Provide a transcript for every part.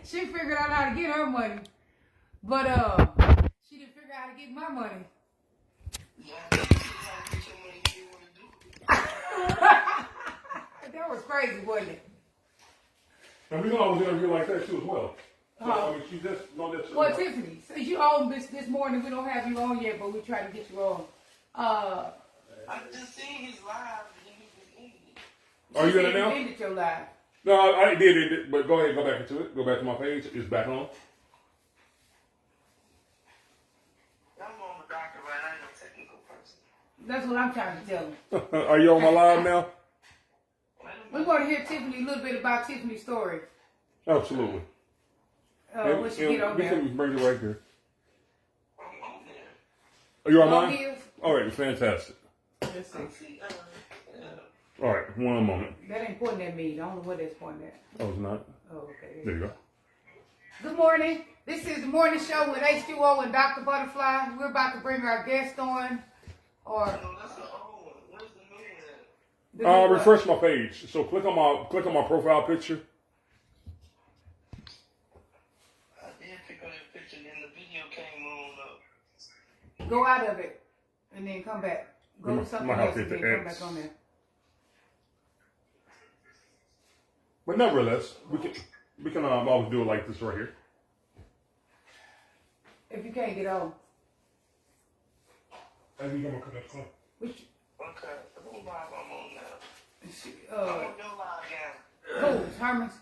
She figured out how to get her money, but she didn't figure out how to get my money. That was crazy, wasn't it? And we're gonna always interview like that too as well. So, I mean, she just Well, Tiffany, since you on this morning, we don't have you on yet, but we try to get you on. I just seen his live. Are you in it now? You ended your live. No, I did it, but go ahead, go back into it. Go back to my page. It's back on. I'm on the doctor, right? I ain't no technical person. That's what I'm trying to tell him. Are you on my live now? We want to hear Tiffany, a little bit about Tiffany's story. Absolutely. When she get on we there. can bring it right here. I'm on there. Are you on Oh, mine? he is? All right, fantastic. Let's see. All right, one moment. That ain't pointing at me. I don't know what that's pointing at. Oh, it's not. Oh, okay. There you go. Good morning. This is the morning show with H2O and Dr. Butterfly. We're about to bring our guest on. Or No, that's the old one. Where's the new one at? Refresh my page. So click on my profile picture. I did pick up that picture, and then the video came on up. go out of it and then come back. Go to something Might have else to and hit then the come X. back on there. But nevertheless, we can always do it like this right here. If you can't get on. And you gonna cut that call. Which, Okay, who live I'm on now? I'm uh, on your live again. who's? Herman's?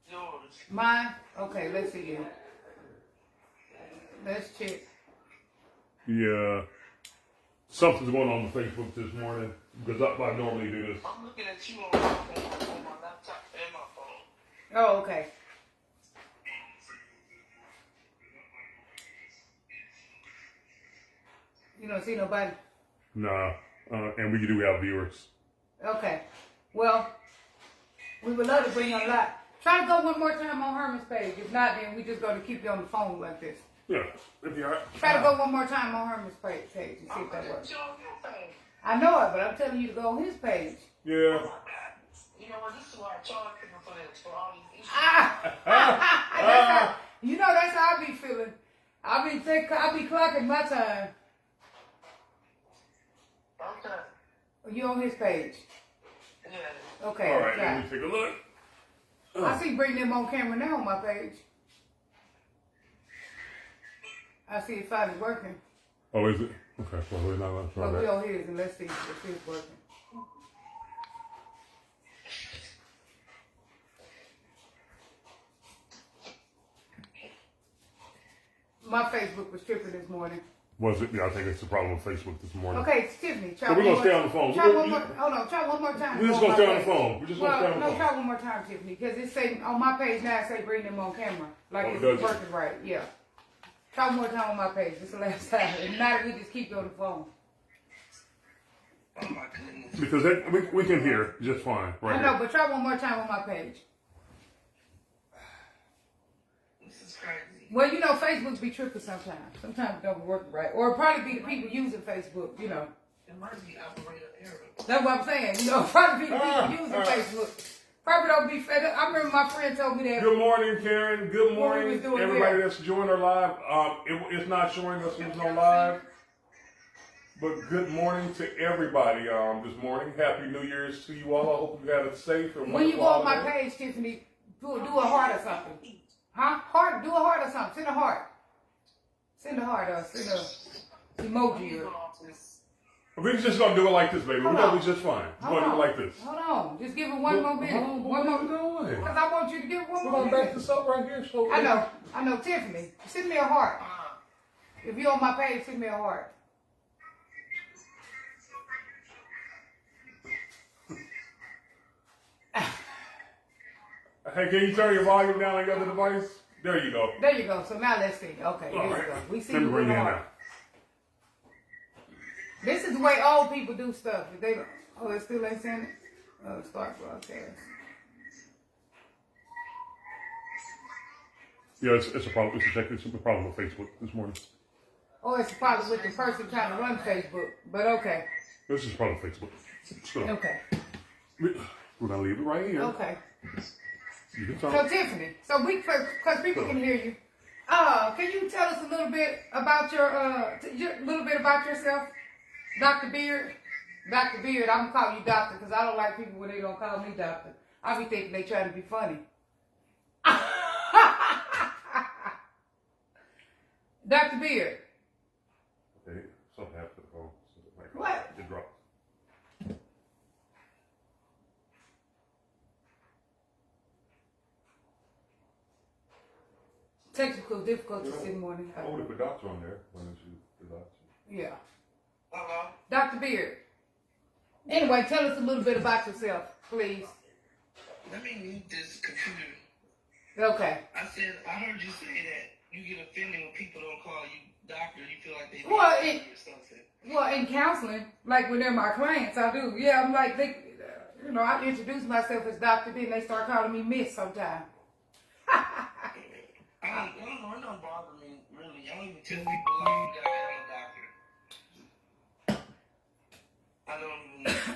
Yours. Mine? Okay, let's see then. Let's check. Yeah. Something's going on Facebook this morning because I normally do this. I'm looking at you on my laptop and my phone. Oh, okay. You don't see nobody? Nah. And we do have viewers. Okay. Well, we would love to bring you on live. Try to go one more time on Herman's page. If not, then we just going to keep you on the phone like this. Yeah. If you're all right. Try to go one more time on Herman's page and see if that works. I know it, but I'm telling you to go on his page. Yeah. You know what? This is why I charge people for that, for all these issues. That's how I be feeling. I be clocking my time. Okay. You on his page? Yeah. Okay. All right. try. Let me take a look. I see bring them on camera now on my page. I see it finally working. Oh, is it? Okay. Well, we're not going to try But we that. on his and let's see if it's working. My Facebook was tripping this morning. Was it? Yeah, I think it's the problem with Facebook this morning. Okay, Tiffany, try So we're one going to more- stay on the phone. Try one more. Hold on, try one more time. We're just on going to stay my on the page. phone. We're just going to stay on the No, phone. try one more time, Tiffany, because it's saying on my page now. It say bring them on camera, like Oh, it's does it? working right. Yeah. Try one more time on my page. This is the last time. If not, we just keep you on the phone. Oh my goodness. Because we can hear just fine. Right I know, here. but try one more time on my page. This is crazy. Well, Facebook be tripping sometimes. Sometimes it don't work right, or it probably be the people using Facebook. It might be operator error. That's what I'm saying. Probably be the people using Facebook. Probably don't be fed up. I remember my friend told me that. Good morning, Karen. Good What we morning, was doing everybody there. that's joined our live. It's not showing us there's no live, but good morning to everybody. This morning, Happy New Year's to you all. I hope you had a safe and When you go wonderful on my holiday. page, Tiffany, do a heart or something. Huh? Heart? Do a heart or something. Send a heart. Send a heart or send a emoji. Or, We're just gonna do it like this, baby. We're Hold gonna on. be just fine. We're hold gonna do on. it like this. Hold on. Just give it one more minute. Hold on, One what more. are we doing? Because I want you to give it one We're more gonna back minute. this up right here. So I know. Tiffany, send me a heart. If you're on my page, send me a heart. Hey, can you turn your volume down on the other device? There you go. There you go. So now let's see. Okay, All there you right. go. We see Let me you bring with you a in heart. now. This is the way old people do stuff. If they don't, it still ain't sending it? Start broadcast. Yeah, it's a problem. It's a problem with Facebook this morning. Oh, it's probably with the person trying to run Facebook. But okay. This is a problem with Facebook. So, Okay. we're gonna leave it right here. Okay. You can So talk. Tiffany, because people can hear you. Can you tell us a little bit about yourself, Dr. Beard? Dr. Beard, I'm gonna call you Doctor because I don't like people when they don't call me Doctor. I be thinking they trying to be funny. Dr. Beard. Okay, something happened to the phone. What? It dropped. Technical difficulties in the morning. I would have put doctor on there when it's the doctor. Yeah. Hello? Dr. Beard. Anyway, tell us a little bit about yourself, please. Let me mute this computer. Okay. I heard you say that you get offended when people don't call you doctor. You feel like they Well, or something. Well, in counseling, like when they're my clients, I do. Yeah, I'm like, I introduce myself as Dr. B and they start calling me Miss sometimes. I don't know. It don't bother me, really. I don't even tell people like that I'm a doctor. I don't even know.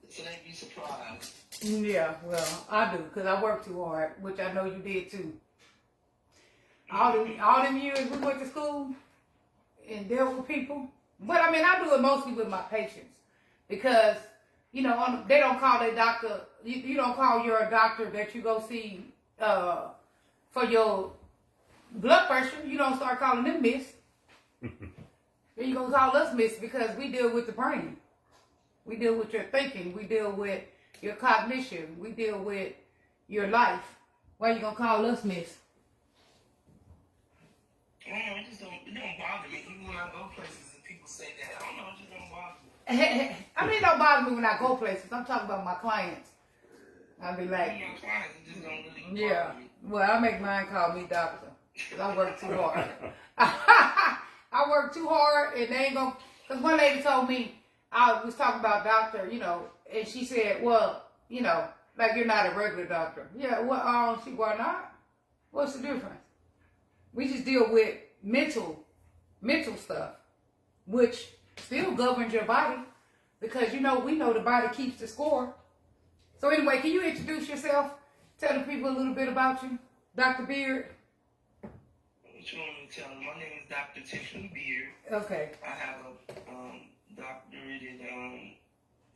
So they be surprised. Yeah, well, I do, because I work too hard, which I know you did too. All them years we went to school and dealt with people. But I mean, I do it mostly with my patients because, they don't call their doctor, you don't call your doctor that you go see for your blood pressure. You don't start calling them Miss. Then you're going to call us Miss because we deal with the brain. We deal with your thinking. We deal with your cognition. We deal with your life. Why you going to call us Miss? It don't bother me. Even when I go places and people say that, I don't know, it just don't bother me. I mean, it don't bother me when I go places. I'm talking about my clients. I'll be like, My clients, it just don't really yeah. bother me. Well, I make mine call me doctor. Because I work too hard. I work too hard and they ain't gonna, because one lady told me, I was talking about doctor, and she said, well, like you're not a regular doctor. Yeah, well, why not? What's the difference? We just deal with mental stuff, which still governs your body because, we know the body keeps the score. So anyway, can you introduce yourself? Tell the people a little bit about you, Dr. Beard. What you want me to tell them? My name is Dr. Tiffiny Beard. Okay. I have a doctorate in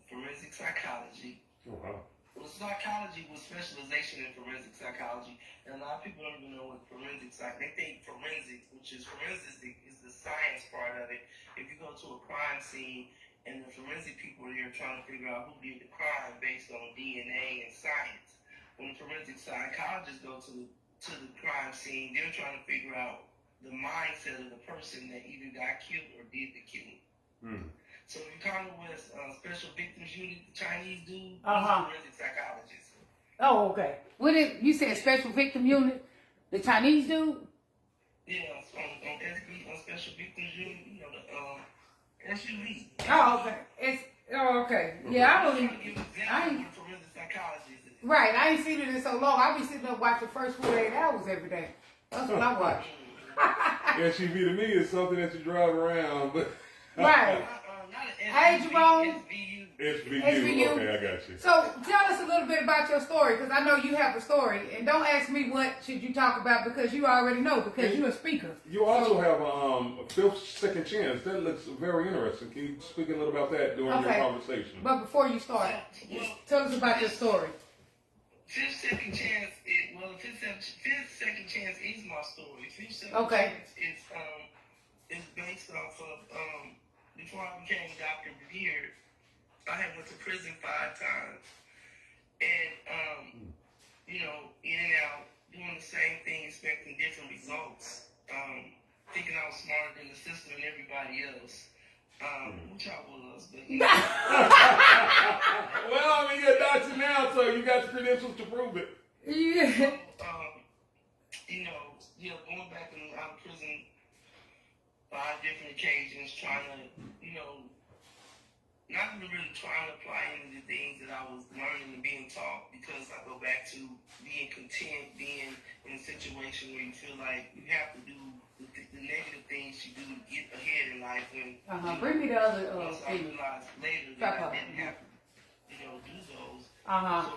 forensic psychology. Oh, wow. Well, psychology with specialization in forensic psychology. And a lot of people don't even know what forensic psychology, they think forensics, which is forensic is the science part of it. If you go to a crime scene and the forensic people are here trying to figure out who did the crime based on DNA and science. When the forensic psychologists go to the crime scene, they're trying to figure out the mindset of the person that either got killed or did the killing. So if you call it with Special Victims Unit, the Chinese dude, he's a forensic psychologist. Oh, okay. You said Special Victim Unit, the Chinese dude? Yeah, on SB, on Special Victims Unit, the SUV. Oh, okay. Okay. Yeah, I ain't. Forensic psychologist. Right, I ain't seen it in so long. I be sitting up watching first 48 hours every day. That's what I watch. SUV to me is something that you drive around, but Right. Hey, Jerome. SVU. SVU. Okay, I got you. So tell us a little bit about your story, because I know you have a story. And don't ask me what should you talk about, because you already know, because you're a speaker. You also have a fifth second chance. That looks very interesting. Can you speak a little about that during your conversation? But before you start, tell us about your story. Fifth second chance. Fifth second chance is my story. Fifth second chance is based off of before I became Dr. Beard, I had went to prison 5 times, and in and out, doing the same thing, expecting different results, thinking I was smarter than the system and everybody else. Which I was, but well, I mean, you're a doctor now, so you got the credentials to prove it. Yeah. Going back out of prison 5 different occasions, trying to, not really trying to apply any of the things that I was learning and being taught, because I go back to being content, being in a situation where you feel like you have to do the negative things you do to get ahead in life. When Bring me the other once I realized later that I didn't have to, do those. So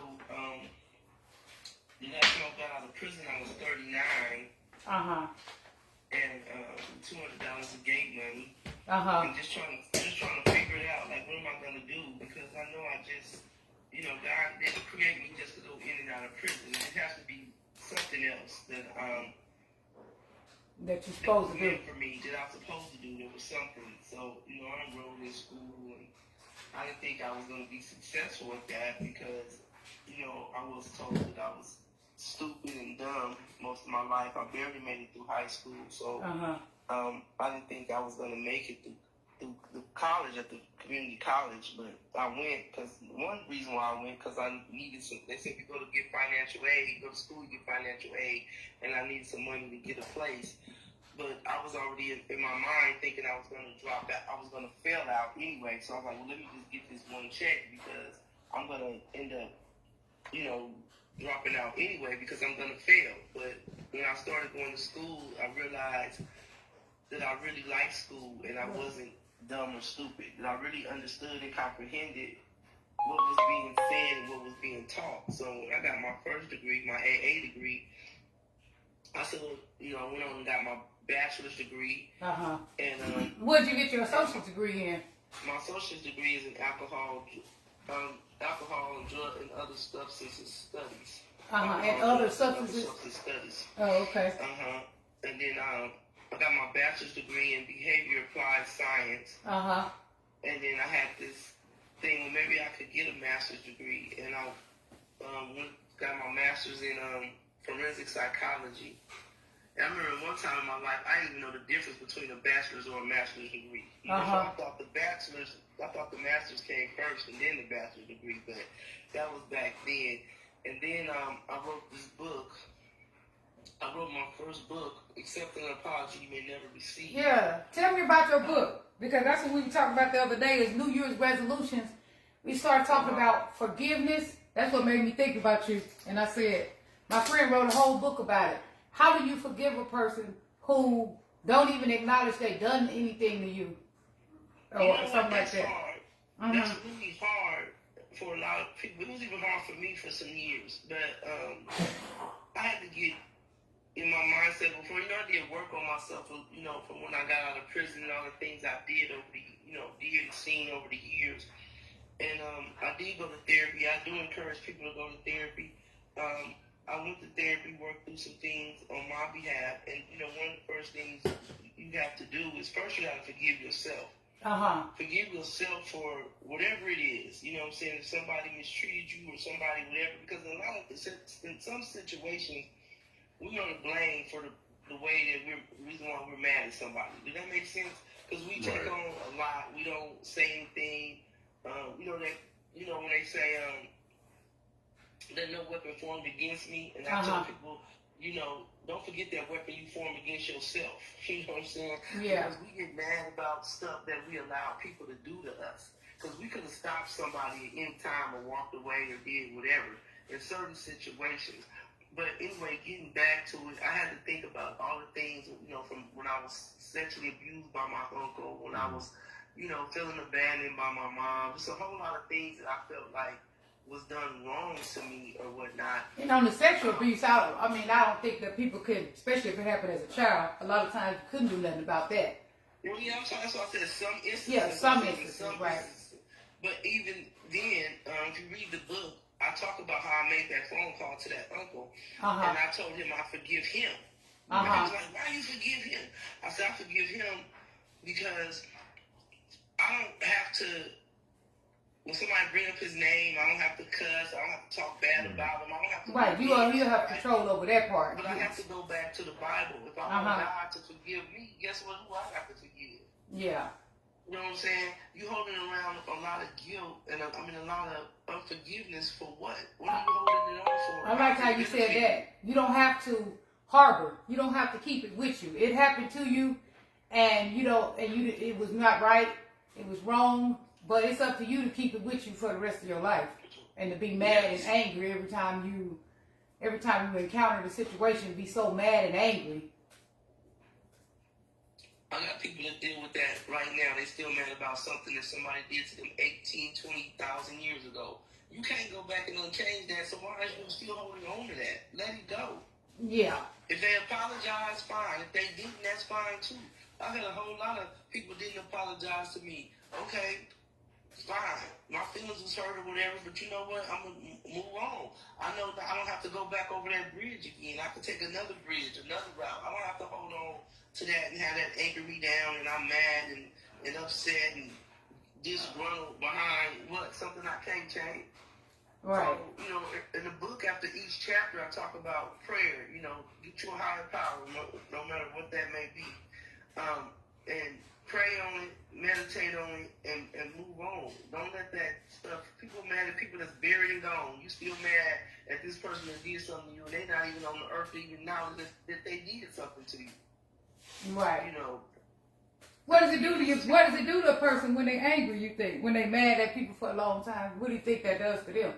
prison, I was 39, and $200 of gate money. And just trying to figure it out, like, what am I gonna do? Because I know I just, God didn't create me just to go in and out of prison. It has to be something else that you're supposed to do for me. That I'm supposed to do. There was something. So I enrolled in school, and I didn't think I was gonna be successful at that because I was told that I was stupid and dumb most of my life. I barely made it through high school, so. I didn't think I was going to make it through the college, at the community college, but I went because one reason why I went, because I needed some, they said if you go to get financial aid, you go to school, you get financial aid, and I needed some money to get a place. But I was already in my mind thinking I was going to drop out, I was going to fail out anyway, so I was like, well, let me just get this one check because I'm going to end up, dropping out anyway because I'm going to fail. But when I started going to school, I realized that I really liked school and I wasn't dumb or stupid. That I really understood and comprehended what was being said and what was being taught. So when I got my first degree, my AA degree, I still, I went on and got my bachelor's degree. And what did you get your associate's degree in? My associate's degree is in alcohol and drug and other substances studies. And other substances studies. Oh, okay. And then I got my bachelor's degree in behavior applied science. And then I had this thing, maybe I could get a master's degree, and I got my master's in forensic psychology. And I remember one time in my life, I didn't even know the difference between a bachelor's or a master's degree. So I thought the master's came first and then the bachelor's degree, but that was back then. And then I wrote this book. I wrote my first book, Accepting an Apology You May Never Receive. Yeah. Tell me about your book. Because that's what we were talking about the other day is New Year's resolutions. We started talking about forgiveness. That's what made me think about you. And I said, my friend wrote a whole book about it. How do you forgive a person who don't even acknowledge they've done anything to you? Or something like that. Hard. That's really hard for a lot of people. It was even hard for me for some years. But I had to get in my mindset before, I did work on myself, from when I got out of prison and all the things I did over the, did and seen over the years. And I did go to therapy. I do encourage people to go to therapy. I went to therapy, worked through some things on my behalf. And, one of the first things you have to do is first you got to forgive yourself. Forgive yourself for whatever it is. You know what I'm saying? If somebody mistreated you or somebody, whatever. Because in some situations, we're going to blame for the way that the reason why we're mad at somebody. Does that make sense? Because we take on a lot. We don't say anything. When they say, there's no weapon formed against me. And I tell people, don't forget that weapon you formed against yourself. You know what I'm saying? Yeah. Because we get mad about stuff that we allow people to do to us. Because we could have stopped somebody in time or walked away or did whatever in certain situations. But anyway, getting back to it, I had to think about all the things, from when I was sexually abused by my uncle, when I was, feeling abandoned by my mom. Just a whole lot of things that I felt like was done wrong to me or whatnot. And on the sexual abuse, I don't think that people could, especially if it happened as a child, a lot of times you couldn't do nothing about that. Well, yeah, that's why I said some instances. Yeah, some instances, right. But even then, if you read the book, I talk about how I made that phone call to that uncle, and I told him I forgive him. And he was like, why you forgive him? I said, I forgive him because I don't have to, when somebody bring up his name, I don't have to cuss, I don't have to talk bad about him, I don't have to... Right, you have control over that part. But I have to go back to the Bible. If I want God to forgive me, guess what? Who I have to forgive? Yeah. You know what I'm saying? You holding around a lot of guilt and a lot of unforgiveness for what? What are you holding it on for? I like how you said that. You don't have to harbor. You don't have to keep it with you. It happened to you, and it was not right. It was wrong. But it's up to you to keep it with you for the rest of your life, and to be mad and angry every time you encounter the situation. Be so mad and angry. I got people that deal with that right now. They still mad about something that somebody did to them 18, 20,000 years ago. You can't go back and unchange that, so why are you still holding on to that? Let it go. Yeah. If they apologize, fine. If they didn't, that's fine too. I've had a whole lot of people didn't apologize to me. Okay, fine. My feelings was hurt or whatever, but you know what? I'm going to move on. I know that I don't have to go back over that bridge again. I can take another bridge, another route. I don't have to hold on to that and have that anchor me down and I'm mad and upset and disgruntled behind what? Something I can't change. Right. So, you know, in the book, after each chapter, I talk about prayer. You know, get to a higher power, no matter what that may be. And pray on it, meditate on it, and move on. Don't let that stuff, people mad at people that's buried and gone. You still mad at this person that did something to you, and they're not even on the earth to even acknowledge that they did something to you. Right. You know. What does it do to you? What does it do to a person when they're angry, you think? When they're mad at people for a long time? What do you think that does to them?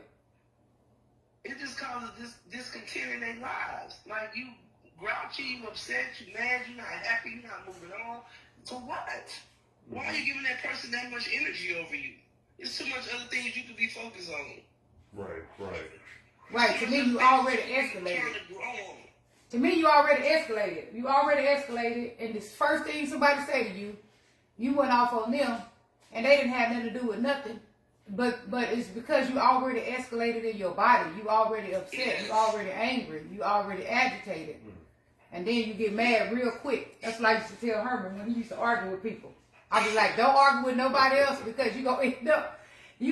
It just causes discontent in their lives. Like, you grouchy, you upset, you mad, you're not happy, you're not moving on. So what? Why are you giving that person that much energy over you? There's too much other things you could be focused on. Right. Right. To me, you already escalated. To me, you already escalated. You already escalated, and this first thing somebody say to you, you went off on them, and they didn't have nothing to do with nothing. But it's because you already escalated in your body. You already upset. You already angry. You already agitated. And then you get mad real quick. That's like I used to tell Herman when he used to argue with people. I'd be like, don't argue with nobody else because you gonna end up, if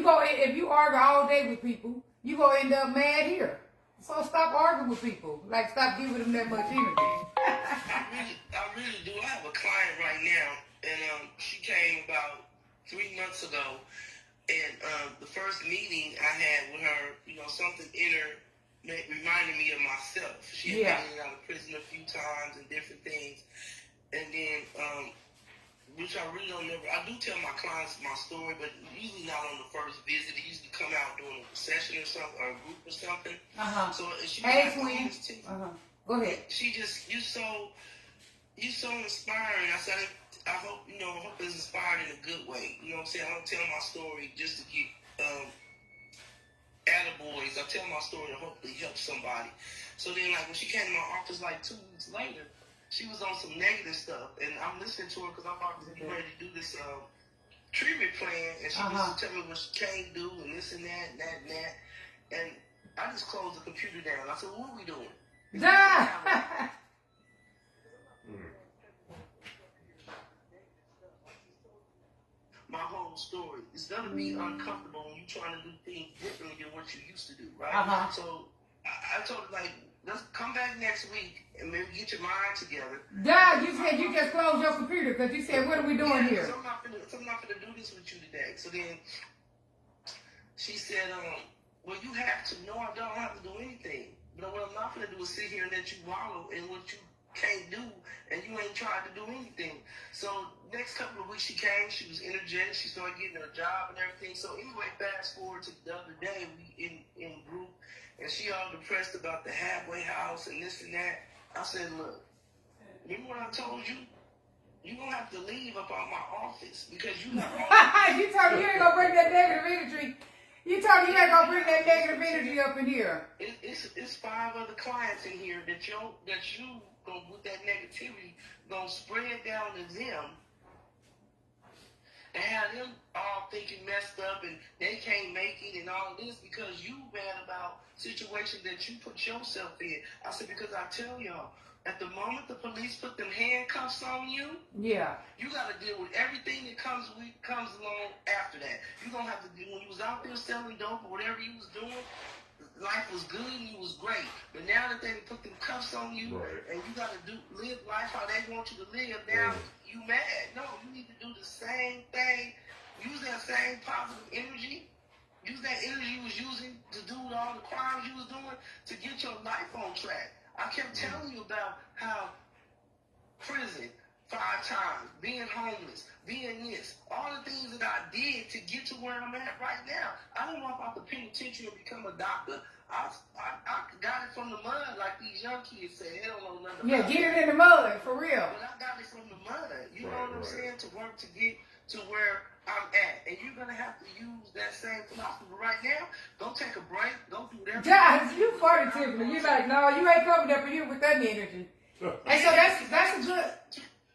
you argue all day with people, you gonna end up mad here. So stop arguing with people. Like, stop giving them that much energy. I really do. I have a client right now, and she came about 3 months ago. And the first meeting I had with her, you know, something in her reminded me of myself. She had been out of prison a few times and different things. And then, which I really don't never, I do tell my clients my story, but usually not on the first visit. They usually come out doing a session or something, or a group or something. So she hey, twin. Go ahead. She just, you so inspiring. I said, I hope it's inspired in a good way. You know what I'm saying? I don't tell my story just to get attaboys. I tell my story to hopefully help somebody. So then, like, when she came to my office like 2 weeks later, she was on some negative stuff. And I'm listening to her because I'm about to be ready to do this treatment plan. And she was telling me what she can't do and this and that and that and that. And I just closed the computer down. I said, what are we doing? My whole story. It's gonna be uncomfortable when you're trying to do things differently than what you used to do, right? So I told her, like, let's come back next week and maybe get your mind together. You said you just closed your computer because you said, what are we doing here? I'm not gonna do this with you today. So then she said, well, you have to. No, I don't have to do anything. But what I'm not gonna do is sit here and let you wallow in what you can't do, and you ain't tried to do anything. So next couple of weeks she came, she was energetic, she started getting her job and everything. So anyway, fast forward to the other day, we in group, and she all depressed about the halfway house and this and that. I said, look, remember what I told you? You're gonna have to leave up out my office because you have you told me you ain't gonna bring that negative energy. You told me you ain't gonna bring that negative energy up in here. It's 5 other clients in here that you with that negativity gonna spread down to them and have them all thinking messed up and they can't make it and all this because you mad about situations that you put yourself in. I said, because I tell y'all, at the moment the police put them handcuffs on you, you gotta deal with everything that comes along after that. You gonna have to do when you was out there selling dope or whatever you was doing. Life was good and you was great. But now that they put them cuffs on you and you got to live life how they want you to live, now you mad. No, you need to do the same thing. Use that same positive energy. Use that energy you was using to do all the crimes you was doing to get your life on track. I kept telling you about how prison 5 times, being homeless, being this, all the things that I did to get to where I'm at right now. I didn't walk out the penitentiary and become a doctor. I got it from the mud, like these young kids say. They don't know nothing about get it in the mud, for real. But I got it from the mud. You know what I'm saying? To work to get to where I'm at. And you're going to have to use that same philosophy. But right now, go take a break. Go do whatever. Guys, you funny, Tiffany. You like, no, you ain't coming up here with that energy. And so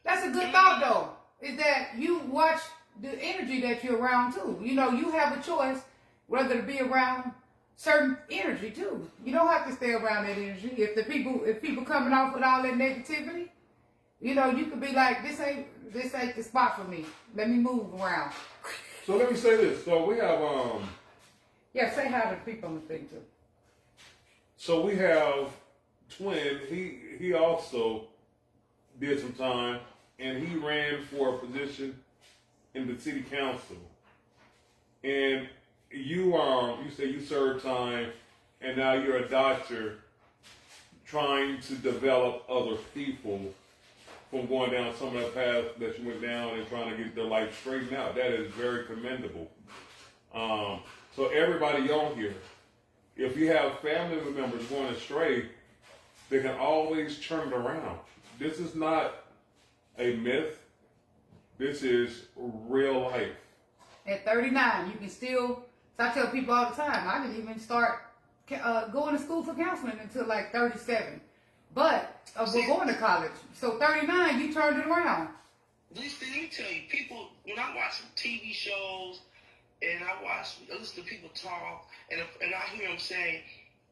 that's a good thought though. Is that you watch the energy that you're around too. You know, you have a choice whether to be around certain energy too. You don't have to stay around that energy. If people coming off with all that negativity, you know, you could be like, this ain't the spot for me. Let me move around. So let me say this. So we have Yeah, say hi to people on the thing too. So we have Twin. He also did some time, and he ran for a position in the city council. And you say you served time, and now you're a doctor trying to develop other people from going down some of that path that you went down and trying to get their life straightened out. That is very commendable. So everybody on here, if you have family members going astray, they can always turn it around. This is not a myth. This is real life. At 39, you can still, so I tell people all the time, I didn't even start going to school for counseling until like 37. But we're going to college. So 39, you turned it around. Let me tell you, people, when I watch TV shows and I listen to people talk, and I hear them say,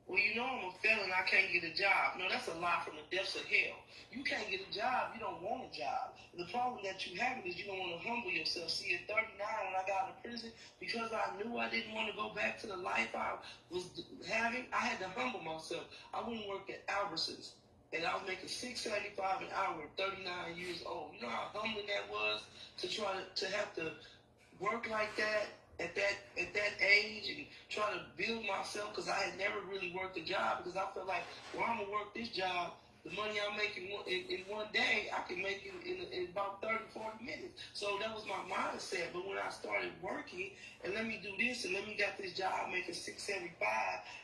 well, you know I'm a felon, I can't get a job. No, that's a lie from the depths of hell. You can't get a job, you don't want a job. The problem that you have is you don't want to humble yourself. See, at 39, when I got out of prison, because I knew I didn't want to go back to the life I was having, I had to humble myself. I went and worked at Albertsons, and I was making $6.75 an hour at 39 years old. You know how humbling that was to try to have to work like that at that age and try to build myself, because I had never really worked a job, because I felt like, well, I'm gonna work this job. The money I'm making in one day, I can make it in about 30, 40 minutes. So that was my mindset. But when I started working, and let me do this, and let me got this job making $6.75,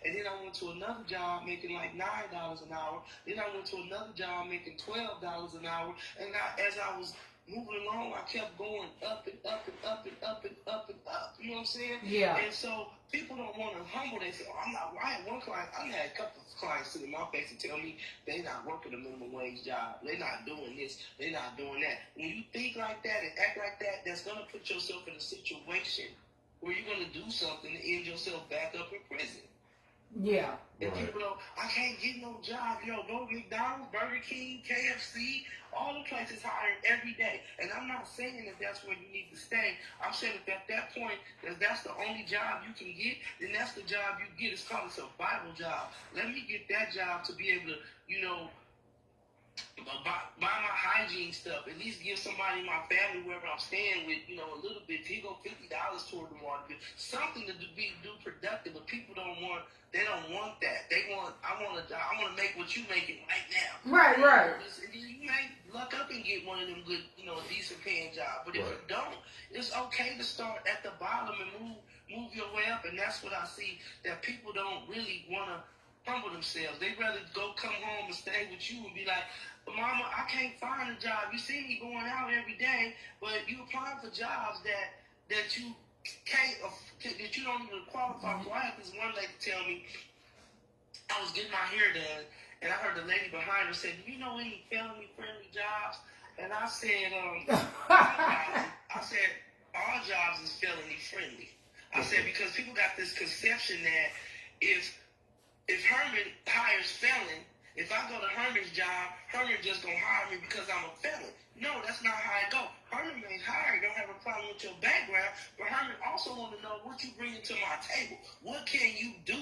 and then I went to another job making like $9 an hour. Then I went to another job making $12 an hour. And as I was moving along, I kept going up and up and up and up and up and up. You know what I'm saying? Yeah. And so people don't want to humble. They say, oh, I'm not. I had one client. I had a couple of clients sit in my face and tell me they're not working a minimum wage job. They're not doing this. They're not doing that. When you think like that and act like that, that's going to put yourself in a situation where you're going to do something to end yourself back up in prison. Yeah. And people don't, I can't get no job. Yo, go to McDonald's, Burger King, KFC, all the places hiring every day. And I'm not saying that that's where you need to stay. I'm saying that at that point, if that's the only job you can get, then that's the job you get. It's called a survival job. Let me get that job to be able to, you know, buy my hygiene stuff. At least give somebody in my family, wherever I'm staying with, you know, a little bit. Here go $50 toward the water bill. Something to do productive. But people don't want. They don't want that. They want. I want to make what you making right now. Right. You may luck up and get one of them good, you know, decent paying jobs. But if you don't, it's okay to start at the bottom and move your way up. And that's what I see, that people don't really want to humble themselves. They'd rather come home and stay with you and be like, Mama, I can't find a job. You see me going out every day, but you applying for jobs that you can't, that you don't even qualify for. I had this one lady tell me, I was getting my hair done, and I heard the lady behind her say, do you know any felony-friendly jobs? And I said, all jobs is felony-friendly. I said, because people got this conception that if Herman hires felon, if I go to Herman's job, Herman just gonna hire me because I'm a felon. No, that's not how it go. Herman may hire, don't have a problem with your background, but Herman also want to know what you bring to my table. What can you do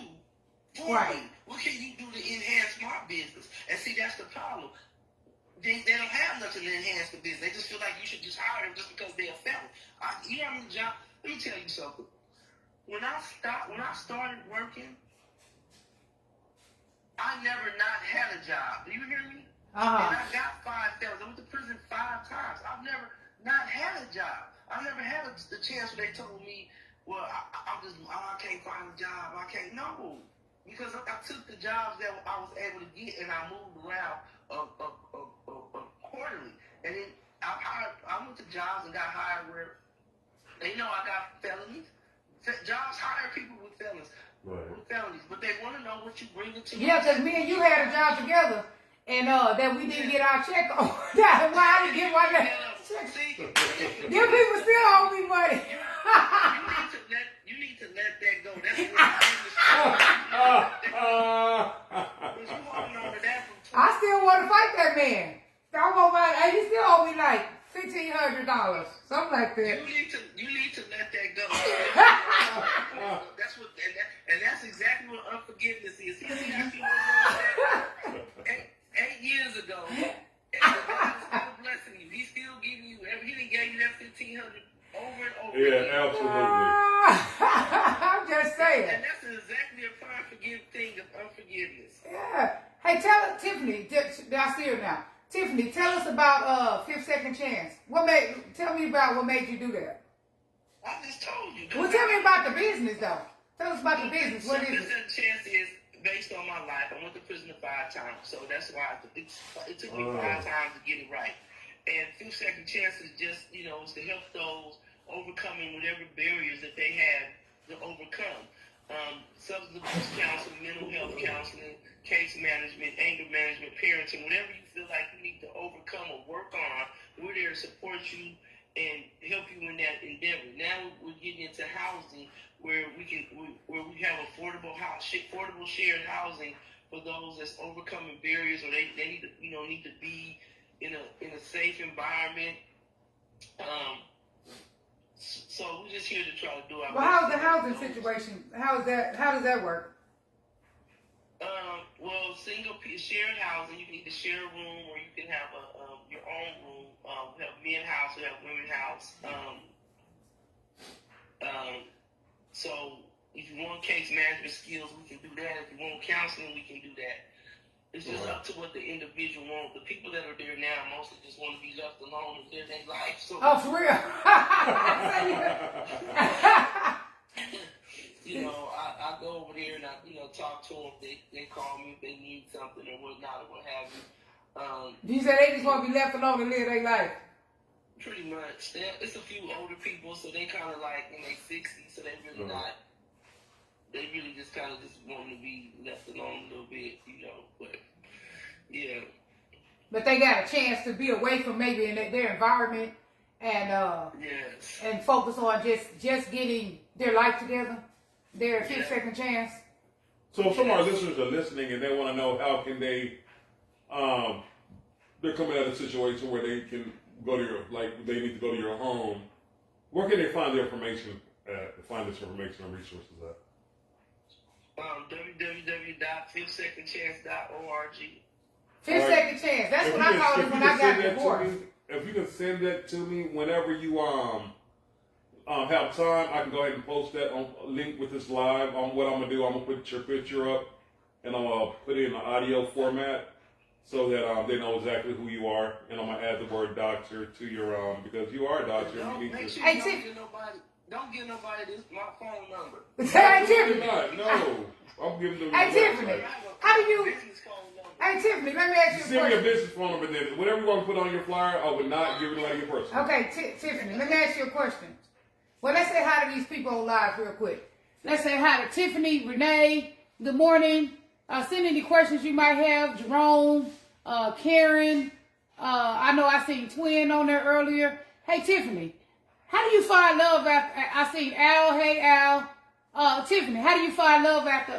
for me? What can you do to enhance my business? And see, that's the problem. They don't have nothing to enhance the business. They just feel like you should just hire them just because they're a felon. You know how many jobs? Let me tell you something. When I started working, I never not had a job. Do you hear me? And I got 5 felons. I went to prison 5 times. I've never not had a job. I never had the chance where they told me, well, I can't find a job. I can't. No. Because I took the jobs that I was able to get, and I moved around accordingly. And then I went to jobs and got hired where They know I got felonies. Jobs hire people with felonies. Right. With felonies, but they want to know what you bring to. Yeah, because me and you had a job together, and that we didn't get our check on. That's why I didn't get my check. Them people still owe me money. You need to let that go. That's what I still want to fight that man. I want my, he still owe me like $1,500, something like that. You need to let that go. That's what, and that's exactly what unforgiveness is. He actually was 8 years ago. And God is still blessing you. He's still giving you. He didn't give you that $1,500 over and over. Yeah, absolutely. I'm just saying. And that's exactly a fine forgive thing of unforgiveness. Yeah. Hey, tell Tiffany. I see her now. Tiffany, tell us about 5 Second Chance. Tell me about what made you do that. I just told you. Well, tell me about the business, though. Tell us about the business. What is it? 5 Second Chance is based on my life. I went to prison 5 times, so that's why it took me 5 times to get it right. And 5 Second Chance is just, it's to help those overcoming whatever barriers that they have to overcome. Substance abuse counseling, mental health counseling, case management, anger management, parenting, whatever you feel like you need to overcome or work on, we're there to support you and help you in that endeavor. Now we're getting into housing where we have affordable shared housing for those that's overcoming barriers or they need to need to be in a safe environment. So we're just here to try to do our best. Well, how's the housing situation? How does that work? Well, shared housing, you can either share a room or you can have your own room. We have men house, we have women house. So if you want case management skills, we can do that. If you want counseling, we can do that. It's just up to what the individual wants. The people that are there now mostly just want to be left alone and live their life. So, oh, for real? I go over there and I talk to them. They call me if they need something or whatnot or what have you. You said they just want to be left alone and live their life? Pretty much. It's a few older people, so they kind of like in their 60s, so they really not. They really just kind of just want to be left alone a little bit, but yeah. But they got a chance to be away from maybe in their environment and yes. and focus on just getting their life together, their 5 Second Chance. So if some of our listeners are listening and they want to know how can they, they're coming out of a situation where they can go to they need to go to your home, where can they find the information find this information and resources at? www.5secondchance.org. 5 Second Chance. That's what I called it when I got divorced. If you can send that to me whenever you have time, I can go ahead and post that on link with this live. What I'm gonna do, I'm gonna put your picture up and I'm gonna put it in the audio format so that they know exactly who you are. And I'm gonna add the word doctor to your because you are a doctor. Don't, you need make to. sure Hey, you don't give nobody my phone number. Hey, Tiffany. No, I'm giving them. Hey, Tiffany. How do you? Business phone number. Hey, Tiffany, let me ask you a Send me your question. business phone number then. Whatever you want to put on your flyer, I would not give it away your personal. Okay, Tiffany, let me ask you a question. Well, let's say hi to these people on live real quick. Let's say hi to Tiffany, Renee. Good morning. Send any questions you might have. Jerome, Karen. I know I seen Twin on there earlier. Hey, Tiffany, how do you find love after? I seen Al. Hey, Al. Tiffany, how do you find love after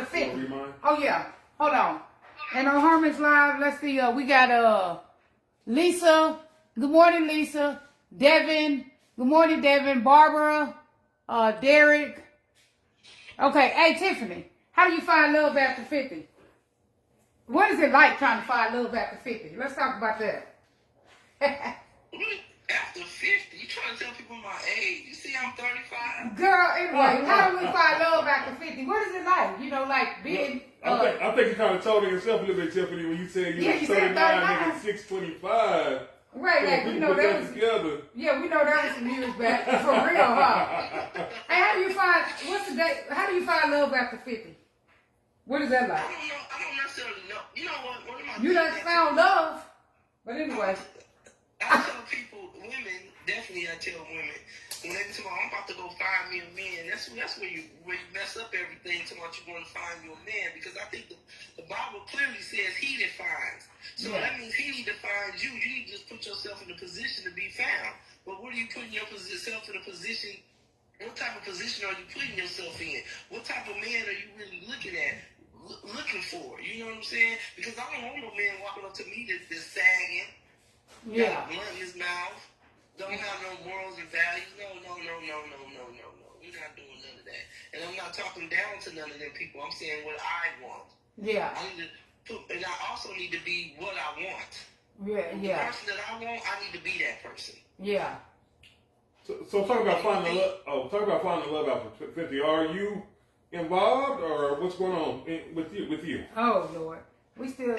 50? Oh yeah. Hold on. And on Harmon's Live, let's see. We got Lisa. Good morning, Lisa. Devin. Good morning, Devin. Barbara. Derek. Okay. Hey, Tiffany. How do you find love after 50? What is it like trying to find love after 50? Let's talk about that. After 50? You trying to tell people my age? You see I'm 35? Girl, anyway, how do we find love after 50? What is it like? Like being... I think you kind of told it yourself a little bit, Tiffany, when you said you were 39 and 625. Right, so we know that was... together. Yeah, we know that was some years back. For real, huh? Hey, how do you find love after 50? What is that like? I don't necessarily know. You know what? One of my You done found love. But anyway. I tell people, women, definitely I tell women, And then tomorrow I'm about to go find me a man. That's where you mess up everything. Tomorrow you're going to find you a man, because I think the Bible clearly says he defines. So that means he defines you. You need to just put yourself in a position to be found. But what are you putting yourself in a position? What type of position are you putting yourself in? What type of man are you really looking at? Looking for? You know what I'm saying? Because I don't want no man walking up to me that's sagging. Yeah. Got blood in his mouth. Don't have no morals and values. No. We're not doing none of that. And I'm not talking down to none of them people. I'm saying what I want. Yeah. And I also need to be what I want. Yeah. The person that I want, I need to be that person. Yeah. So talk about finding love. Oh, talk about finding love after 50. Are you involved, or what's going on with you? Oh Lord, we still.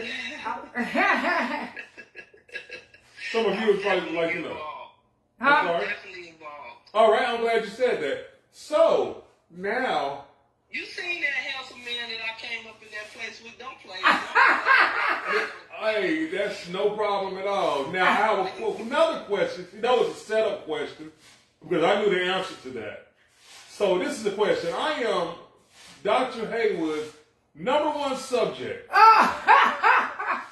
Some of you is probably like, you know. I'm definitely involved. All right, I'm glad you said that. So now, you seen that handsome man that I came up in that place with? Don't play. Hey, that's no problem at all. Now I have another question. See, that was a setup question because I knew the answer to that. So this is the question. I am Dr. Haywood's #1 subject. I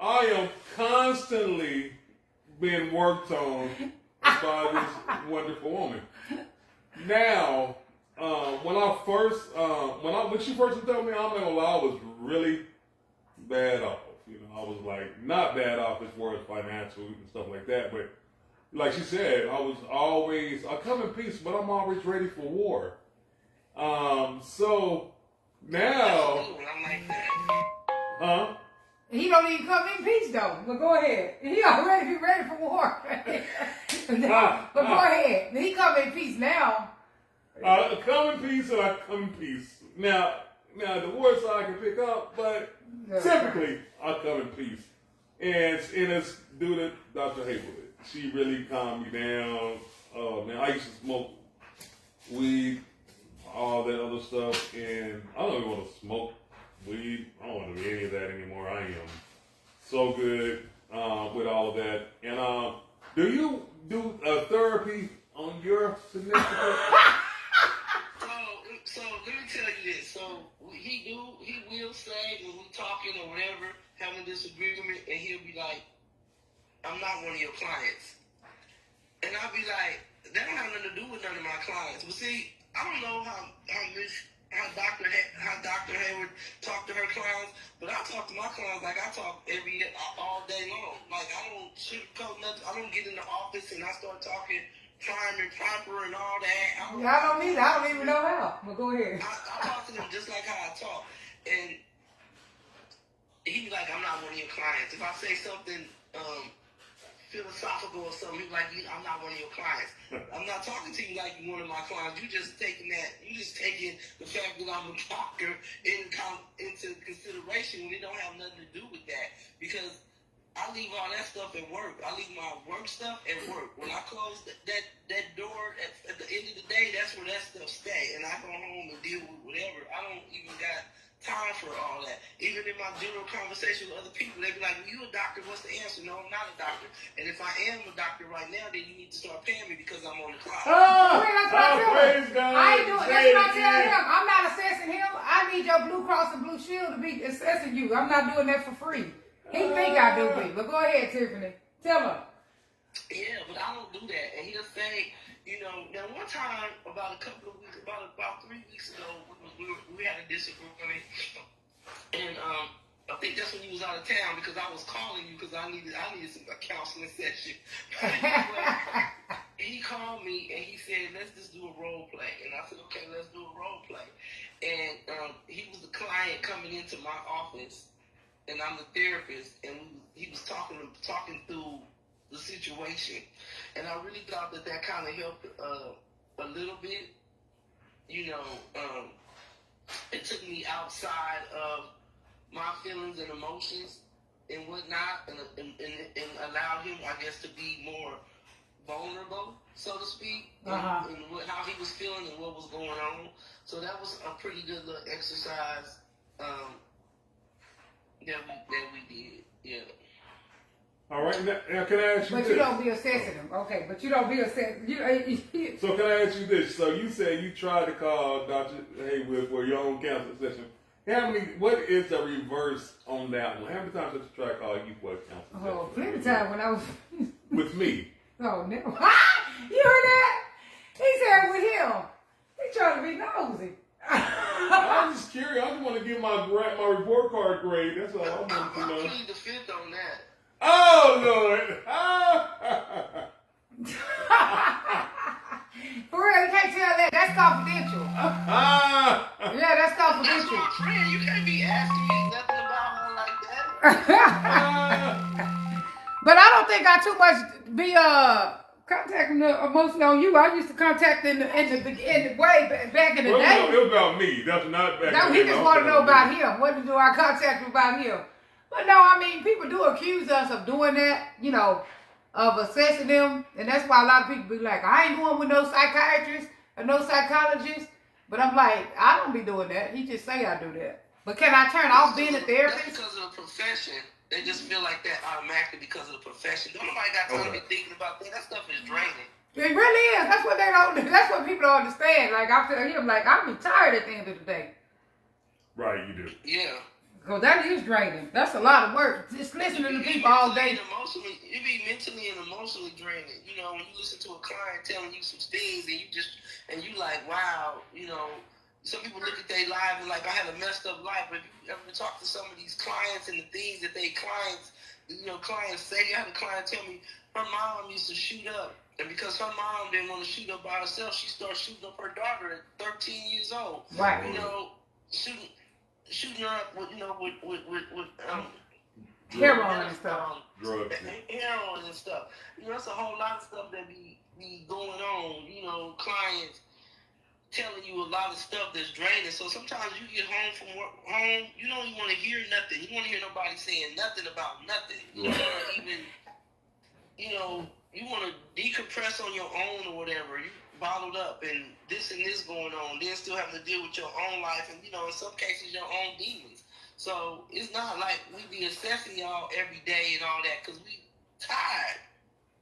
am constantly being worked on by this wonderful woman. Now, when she first told me, I'm not gonna lie, I was really bad off. You know, I was like not bad off as far as financial and stuff like that, but like she said, I come in peace, but I'm always ready for war. So now, I'm like that. huh? He don't even come in peace though. But go ahead. He already be ready for war. But go ahead. He come in peace now. I come in peace and I come in peace. Now the words I can pick up, but typically I come in peace. And it's due to Dr. Haywood. She really calmed me down. Man, I used to smoke weed, all that other stuff, and I don't even want to smoke weed. I don't want to do any of that anymore. I am so good with all of that. And do you do therapy on your significant? So let me tell you this. So he will say when we talking or whatever, having a disagreement, and he'll be like, "I'm not one of your clients," and I'll be like, "That don't have nothing to do with none of my clients." But see, I don't know how Dr. Hayward talk to her clients, but I talk to my clients like I talk all day long. Like I don't sugarcoat nothing. I don't get in the office and I start talking prime and proper and all that. I don't even know how. But go ahead. I talk to them just like how I talk, and he be like, "I'm not one of your clients." If I say something philosophical or something, he's like, "I'm not one of your clients." I'm not talking to you like you're one of my clients. You just taking the fact that I'm a doctor into consideration when it don't have nothing to do with that. Because I leave all that stuff at work. I leave my work stuff at work. When I close that door at the end of the day, that's where that stuff stay. And I go home and deal with whatever. I don't even got time for all that. Even in my general conversation with other people, they be like, "Well, you a doctor, what's the answer?" No, I'm not a doctor. And if I am a doctor right now, then you need to start paying me because I'm on the clock. Praise God. I ain't doing that's what I tell him. I'm not assessing him. I need your Blue Cross and Blue Shield to be assessing you. I'm not doing that for free. He think I do me. But go ahead, Tiffany. Tell him. Yeah, but I don't do that. And he'll say, now one time, about 3 weeks ago, we had a disagreement. And I think that's when you was out of town because I was calling you because I needed a counseling session. He called me and he said, "Let's just do a role play." And I said, "Okay, let's do a role play." And he was the client coming into my office, and I'm the therapist, and he was talking through the situation, and I really thought that kind of helped a little bit. It took me outside of my feelings and emotions and whatnot, and allowed him, I guess, to be more vulnerable, so to speak, in how he was feeling and what was going on. So that was a pretty good little exercise that we did. Yeah. All right, now can I ask you But this? you don't be assessing them. Okay, but you don't be assessing. So can I ask you this? So you said you tried to call Dr. Haywood for your own counseling session. What is the reverse on that one? How many times did you try to call you for a counseling session? Oh, plenty of time when I was... With me? Oh, no. You heard that? He said with him. He trying to be nosy. I'm just curious. I just want to get my report card grade. That's all I want to know. I plead the fifth on that. Oh, Lord. For real, you can't tell that. That's confidential. Yeah, that's confidential. That's my friend. You can't be asking me nothing about her like that. But I don't think I too much be contacting the emotion on you. I used to contact in the way back in the day. It was about me. That's not back. No, he just want to know about him. What do I contact him about him? But no, I mean, people do accuse us of doing that, you know, of assessing them. And that's why a lot of people be like, I ain't going with no psychiatrist or no psychologist. But I'm like, I don't be doing that. He just say I do that. But can I turn off being a therapist? That's because of the profession. They just feel like that automatically because of the profession. Don't nobody got time to be thinking about that. That stuff is draining. It really is. That's what they don't. That's what people don't understand. Like I tell him, like I'm retired at the end of the day. Right, you do. Yeah. Cause that is draining. That's a lot of work. Just listening to people all day. You be mentally and emotionally draining. You know, when you listen to a client telling you some things and you like, wow, you know, some people look at their life and like, I had a messed up life. But if you ever talk to some of these clients and the things that clients say, I had a client tell me her mom used to shoot up. And because her mom didn't want to shoot up by herself, she started shooting up her daughter at 13 years old. Right. You know, shooting her up with heroin and stuff. Drugs. Heroin and stuff. You know, that's a whole lot of stuff that be going on. You know, clients telling you a lot of stuff that's draining. So sometimes you get home from work, you don't even want to hear nothing. You want to hear nobody saying nothing about nothing. You want to even, you know, you want to decompress on your own or whatever. You bottled up and this going on, then still having to deal with your own life and, you know, in some cases your own demons. So it's not like we be assessing y'all every day and all that because we tired.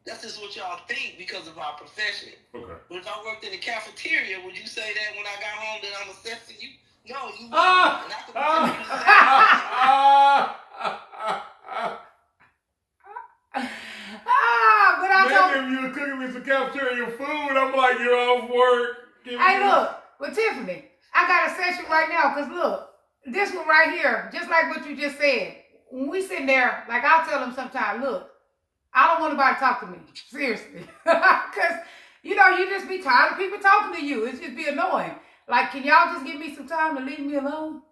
That's just what y'all think because of our profession. Okay. But if I worked in the cafeteria, would you say that when I got home that I'm assessing you? No, you wouldn't. And I could but I told if you were cooking me some cafeteria food, I'm like, you're off work. Hey, look, with Tiffany, I got a session right now because look, this one right here, just like what you just said. When we sitting there, like I'll tell them sometimes, look, I don't want nobody to talk to me. Seriously. Because, you know, you just be tired of people talking to you. It's just be annoying. Like, can y'all just give me some time to leave me alone?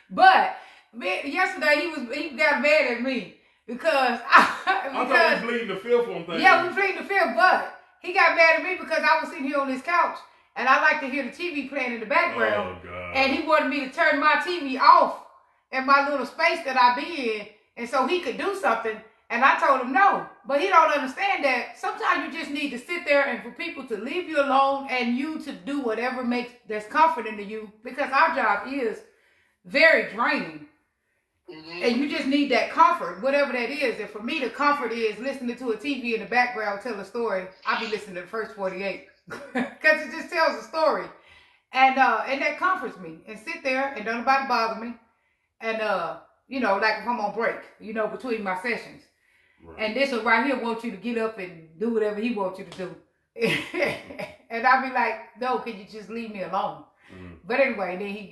But yesterday he got mad at me because I thought we bleeding the fifth on things. Yeah, we bleeding the fifth, but he got mad at me because I was sitting here on this couch and I like to hear the TV playing in the background. Oh, God. And he wanted me to turn my TV off in my little space that I be in, and so he could do something. And I told him no, but he don't understand that sometimes you just need to sit there and for people to leave you alone and you to do whatever that's comforting to you, because our job is very draining. Mm-hmm. And you just need that comfort, whatever that is. And for me, the comfort is listening to a TV in the background tell a story. I'll be listening to the first 48 because it just tells a story, and that comforts me. And sit there and don't nobody bother me, and you know, like if I'm on break, you know, between my sessions. Right. And this one right here wants you to get up and do whatever he wants you to do. And I'll be like, no, can you just leave me alone? Mm-hmm. But anyway, then he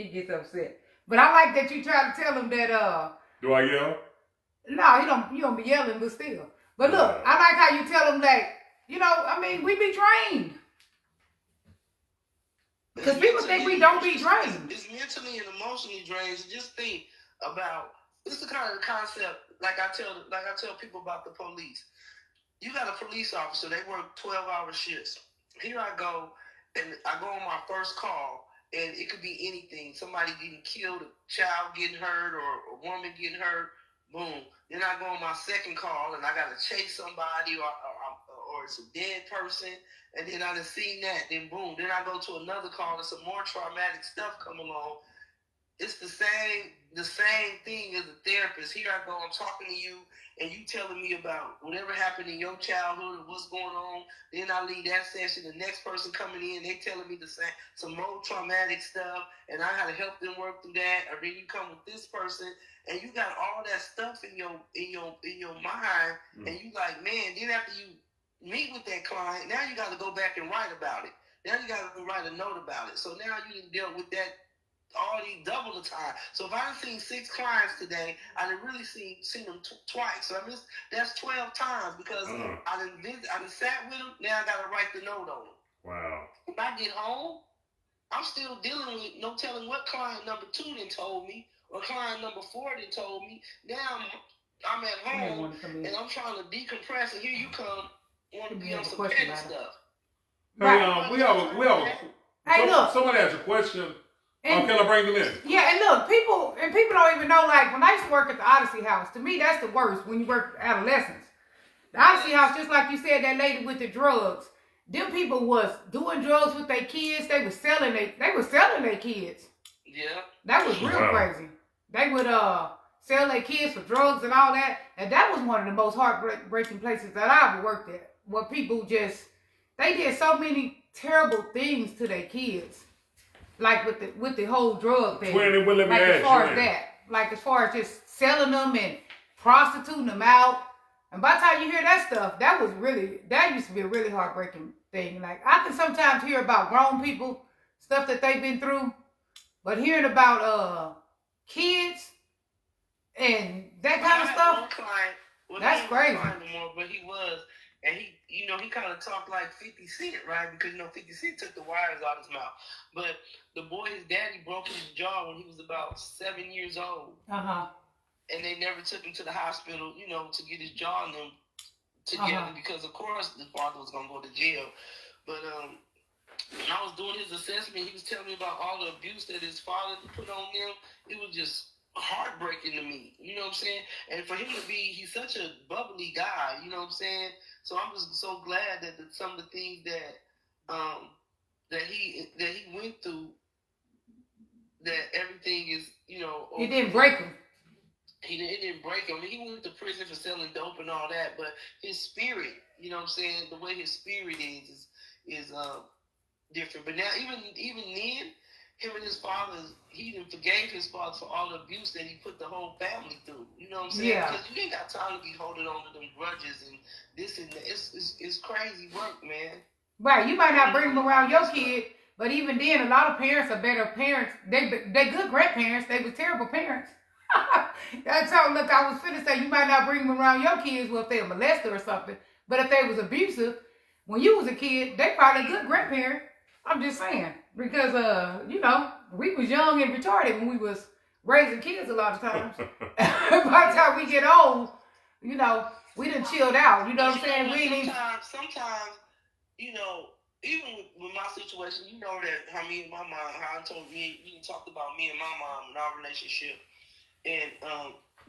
gets upset. But I like that you try to tell him that do I yell? No, you don't be yelling, but still. But look, I like how you tell him that, you know, I mean, we be drained. Because people think we don't be drained. It's mentally and emotionally drained. So just think about, this is the kind of concept, like I tell people about the police. You got a police officer, they work 12-hour shifts. Here I go, and I go on my first call, and it could be anything. Somebody getting killed, a child getting hurt, or a woman getting hurt, boom. Then I go on my second call, and I got to chase somebody, or it's a dead person, and then I done seen that, then boom. Then I go to another call, and some more traumatic stuff come along. it's the same thing as a therapist. Here I go, I'm talking to you, and you telling me about whatever happened in your childhood or what's going on. Then I leave that session, the next person coming in, they telling me the same, some more traumatic stuff, and I gotta help them work through that. Or then you come with this person, and you got all that stuff in your mind, and you like, man. Then after you meet with that client, now you got to go back and write about it. Now you got to write a note about it. So now you didn't deal with that already double the time. So if I've seen 6 clients today, I done really seen them twice. So that's 12 times because I done sat with them. Now I got to write the note on them. Wow. If I get home, I'm still dealing with no telling what client number 2 then told me or client number 4 then told me. Now I'm at home and I'm trying to decompress, and here you come, want to be on some petty stuff. Hey, we have a hey, look. Somebody has a question. Can I bring them in? Yeah, and look, people don't even know, like, when I used to work at the Odyssey House, to me, that's the worst when you work with adolescents. The Odyssey House, just like you said, that lady with the drugs, them people was doing drugs with their kids. They were selling their kids. Yeah. That was real crazy. They would sell their kids for drugs and all that. And that was one of the most heartbreaking places that I ever worked at, where people they did so many terrible things to their kids. Like with the whole drug thing. As far as just selling them and prostituting them out. And by the time you hear that stuff, that used to be a really heartbreaking thing. Like, I can sometimes hear about grown people, stuff that they've been through, but hearing about kids and that kind of stuff, that's crazy. But he was, and he kind of talked like 50 Cent, right? Because 50 Cent took the wires out of his mouth. But the boy, his daddy broke his jaw when he was about 7 years old. And they never took him to the hospital, to get his jaw and them together because, of course, the father was going to go to jail. But when I was doing his assessment, he was telling me about all the abuse that his father put on them. It was just heartbreaking to me, you know what I'm saying? And for him to he's such a bubbly guy, you know what I'm saying? So I'm just so glad that some of the things that he went through, that everything is, it didn't break him. It didn't break him. I mean, he went to prison for selling dope and all that, but his spirit, you know what I'm saying? The way his spirit is different. But now, even then, him and his father, he done forgave his father for all the abuse that he put the whole family through. You know what I'm saying? Yeah. Because you ain't got time to be holding on to them grudges and this and that. It's crazy work, man. Right. You might not bring them around your kid, but even then, a lot of parents are better parents. They good grandparents. They were terrible parents. That's how, look, I was finna say, you might not bring them around your kids, well, if they were molested or something. But if they was abusive, when you was a kid, they probably a good grandparent. I'm just saying. Because, we was young and retarded when we was raising kids a lot of times. By the time we get old, we done chilled out. You know what I'm saying? Sometimes, even with my situation, that how me and my mom, how I told me, you talked about me and my mom and our relationship. And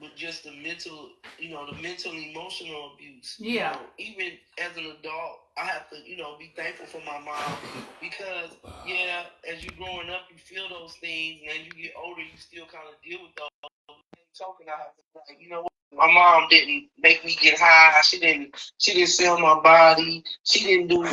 with just the mental, the mental and emotional abuse. Yeah. Even as an adult, I have to, be thankful for my mom because, as you're growing up, you feel those things, and as you get older, you still kind of deal with those. Talking, I have to, what? My mom didn't make me get high. She didn't sell my body. She didn't do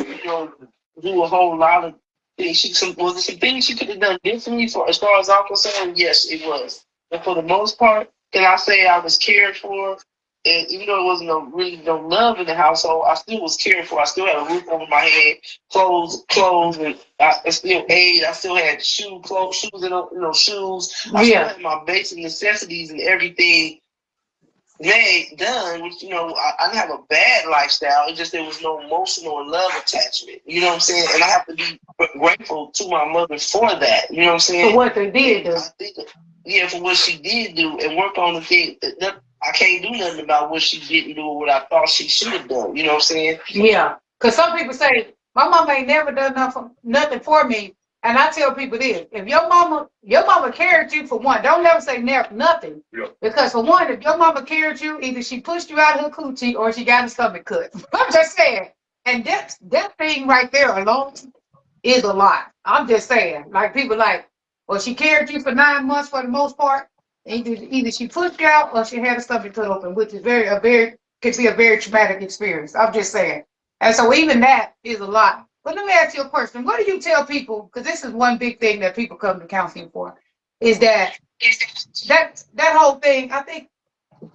a whole lot of things. Was there some things she could have done differently as far as I'm concerned? Yes, it was. But for the most part, can I say I was cared for? And even though it wasn't really no love in the household, I still was cared for. I still had a roof over my head, clothes, and I still ate. I still had shoes, and shoes. I still had my basic necessities and everything done. Which I didn't have a bad lifestyle. It's just there was no emotional and love attachment. You know what I'm saying? And I have to be grateful to my mother for that. You know what I'm saying? For what they did, though. For what she did do and work on the thing. I can't do nothing about what she didn't do or what I thought she should have done. You know what I'm saying? Yeah. Because some people say, my mama ain't never done nothing for me. And I tell people this, if your mama carried you, for one, don't never say nothing. Yeah. Because for one, if your mama carried you, either she pushed you out of her coochie or she got a stomach cut. I'm just saying. And that thing right there alone is a lot. I'm just saying. Like, people like, or she carried you for 9 months for the most part. Either she pushed you out or she had a stomach cut open, which is could be a very traumatic experience. I'm just saying. And so even that is a lot. But let me ask you a question. What do you tell people? Because this is one big thing that people come to counseling for, is that whole thing. I think.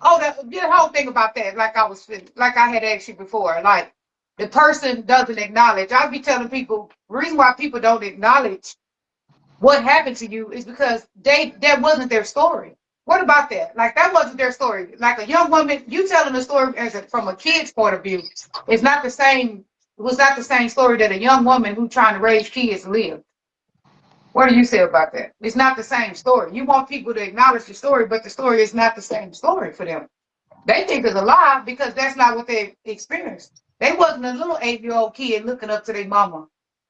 Oh, the whole thing about that. Like I had asked you before. Like the person doesn't acknowledge. I'll be telling people the reason why people don't acknowledge what happened to you is because that wasn't their story. What about that? Like that wasn't their story. Like a young woman, you telling a story from a kid's point of view, it's not the same. It was not the same story that a young woman who's trying to raise kids lived. What do you say about that? It's not the same story. You want people to acknowledge the story, but the story is not the same story for them. They think it's a lie because that's not what they experienced. They wasn't a little 8-year-old kid looking up to their mama.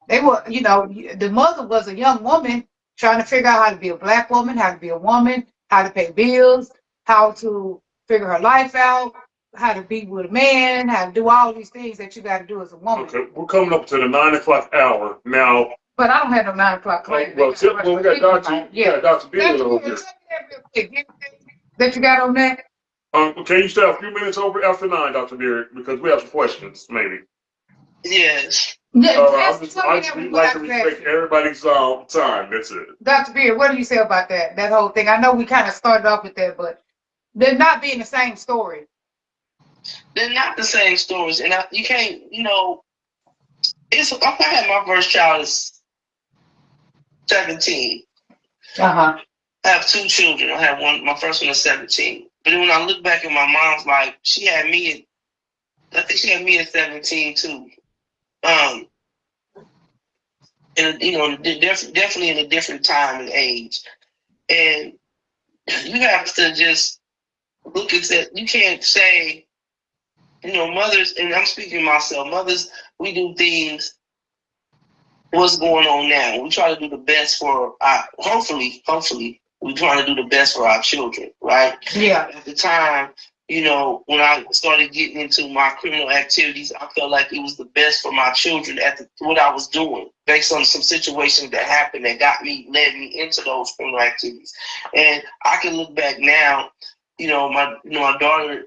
They were, the mother was a young woman trying to figure out how to be a black woman, how to be a woman, how to pay bills, how to figure her life out, how to be with a man, how to do all these things that you got to do as a woman. Okay, we're coming up to the 9 o'clock hour now. But I don't have no 9 o'clock class. Well, we got Dr. Beard over here. That you got on that? Can you stay a few minutes over after 9, Dr. Beard, because we have some questions, maybe. Yes. I just like to respect everybody's time. That's it. Dr. Beard, what do you say about that whole thing? I know we kind of started off with that, but they're not being the same story. They're not the same stories, and you can't. I had my first child is 17. I have 2 children. I have one. My first one is 17. But then when I look back at my mom's life, I think she had me at 17 too. And definitely in a different time and age. And you have to just look at that. You can't say, mothers, and I'm speaking to myself, mothers, we do things. What's going on now? We try to do the best for hopefully, we trying to do the best for our children, right? Yeah. At the time, when I started getting into my criminal activities, I felt like it was the best for my children what I was doing, based on some situations that happened that led me into those criminal activities. And I can look back now, my daughter,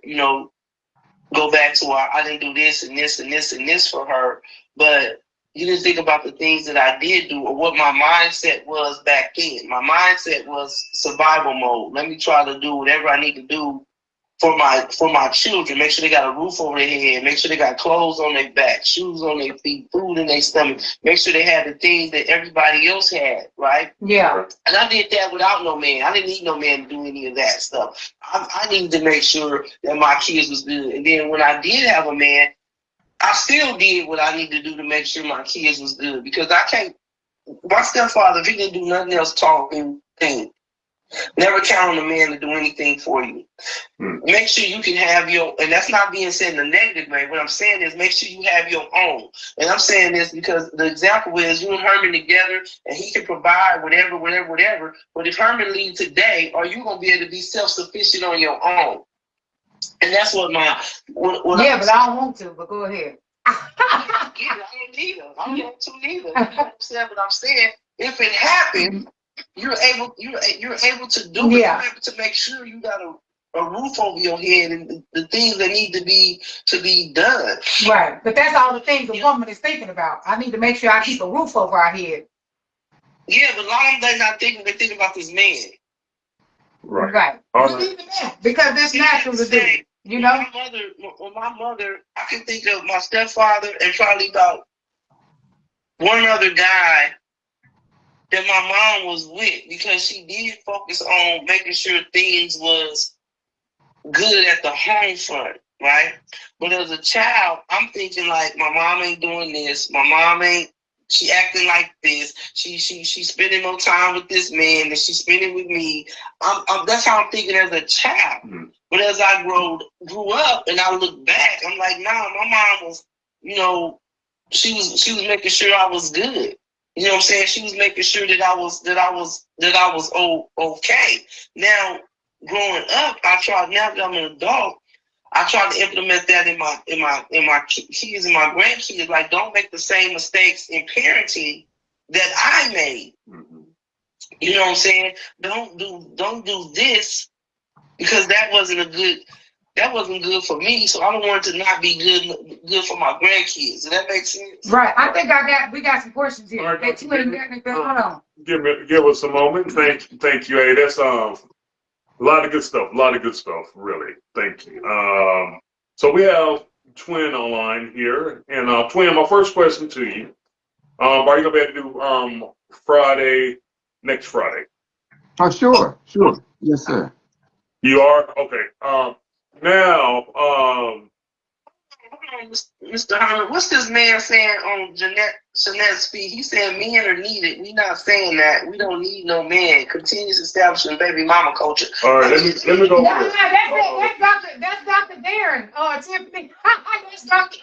go back to I didn't do this and this and this and this for her, but you didn't think about the things that I did do or what my mindset was back then. My mindset was survival mode. Let me try to do whatever I need to do for my children. Make sure they got a roof over their head. Make sure they got clothes on their back, shoes on their feet, food in their stomach. Make sure they had the things that everybody else had, right? Yeah. And I did that without no man. I didn't need no man to do any of that stuff. I needed to make sure that my kids was good. And then when I did have a man, I still did what I needed to do to make sure my kids was good, because my stepfather, if he didn't do nothing else, talk and think. Never count on a man to do anything for you. Make sure you can have and that's not being said in a negative way. What I'm saying is make sure you have your own. And I'm saying this because the example is you and Herman together and he can provide whatever. But if Herman leaves today, are you going to be able to be self-sufficient on your own? And that's what but I don't want to, but go ahead. I don't want to neither. But I'm saying if it happens, you're able to do it. You're able to make sure you got a roof over your head and the things that need to be done. Right. But that's all the things a woman is thinking about. I need to make sure I keep a roof over our head. Yeah, but a lot of them they're not thinking. They think about this man. Right. Because that's natural to do. My mother, I can think of my stepfather and probably about one other guy that my mom was with, because she did focus on making sure things was good at the home front, right? But as a child, I'm thinking like, my mom ain't doing this. My mom ain't, she acting like this. She spending more time with this man than she's spending with me. That's how I'm thinking as a child. But as I grew up and I look back, I'm like, nah, my mom was, she was making sure I was good. You know what I'm saying? She was making sure that I was okay. Now, growing up, now that I'm an adult, I try to implement that in my kids and my grandkids. Like, don't make the same mistakes in parenting that I made. You know what I'm saying? Don't do this because that wasn't good for me. So I don't want it to not be good for my grandkids. Does that make sense? Right. I think we got some questions here. All right, That you ain't got anything. Hold on. Give us a moment. Thank you. Hey, that's a lot of good stuff. Really. Thank you. So we have Twin online here, and Twin, my first question to you: are you gonna be able to do next Friday? Oh, sure. Yes, sir. You are okay. Now, Mr. Hunter, what's this man saying on Jeanette's feed? He said men are needed. We not saying that. We don't need no man. Continuous establishment baby mama culture. all right. Let me go. No, that's Dr. Darren. Oh, Tiffany. That's Dr.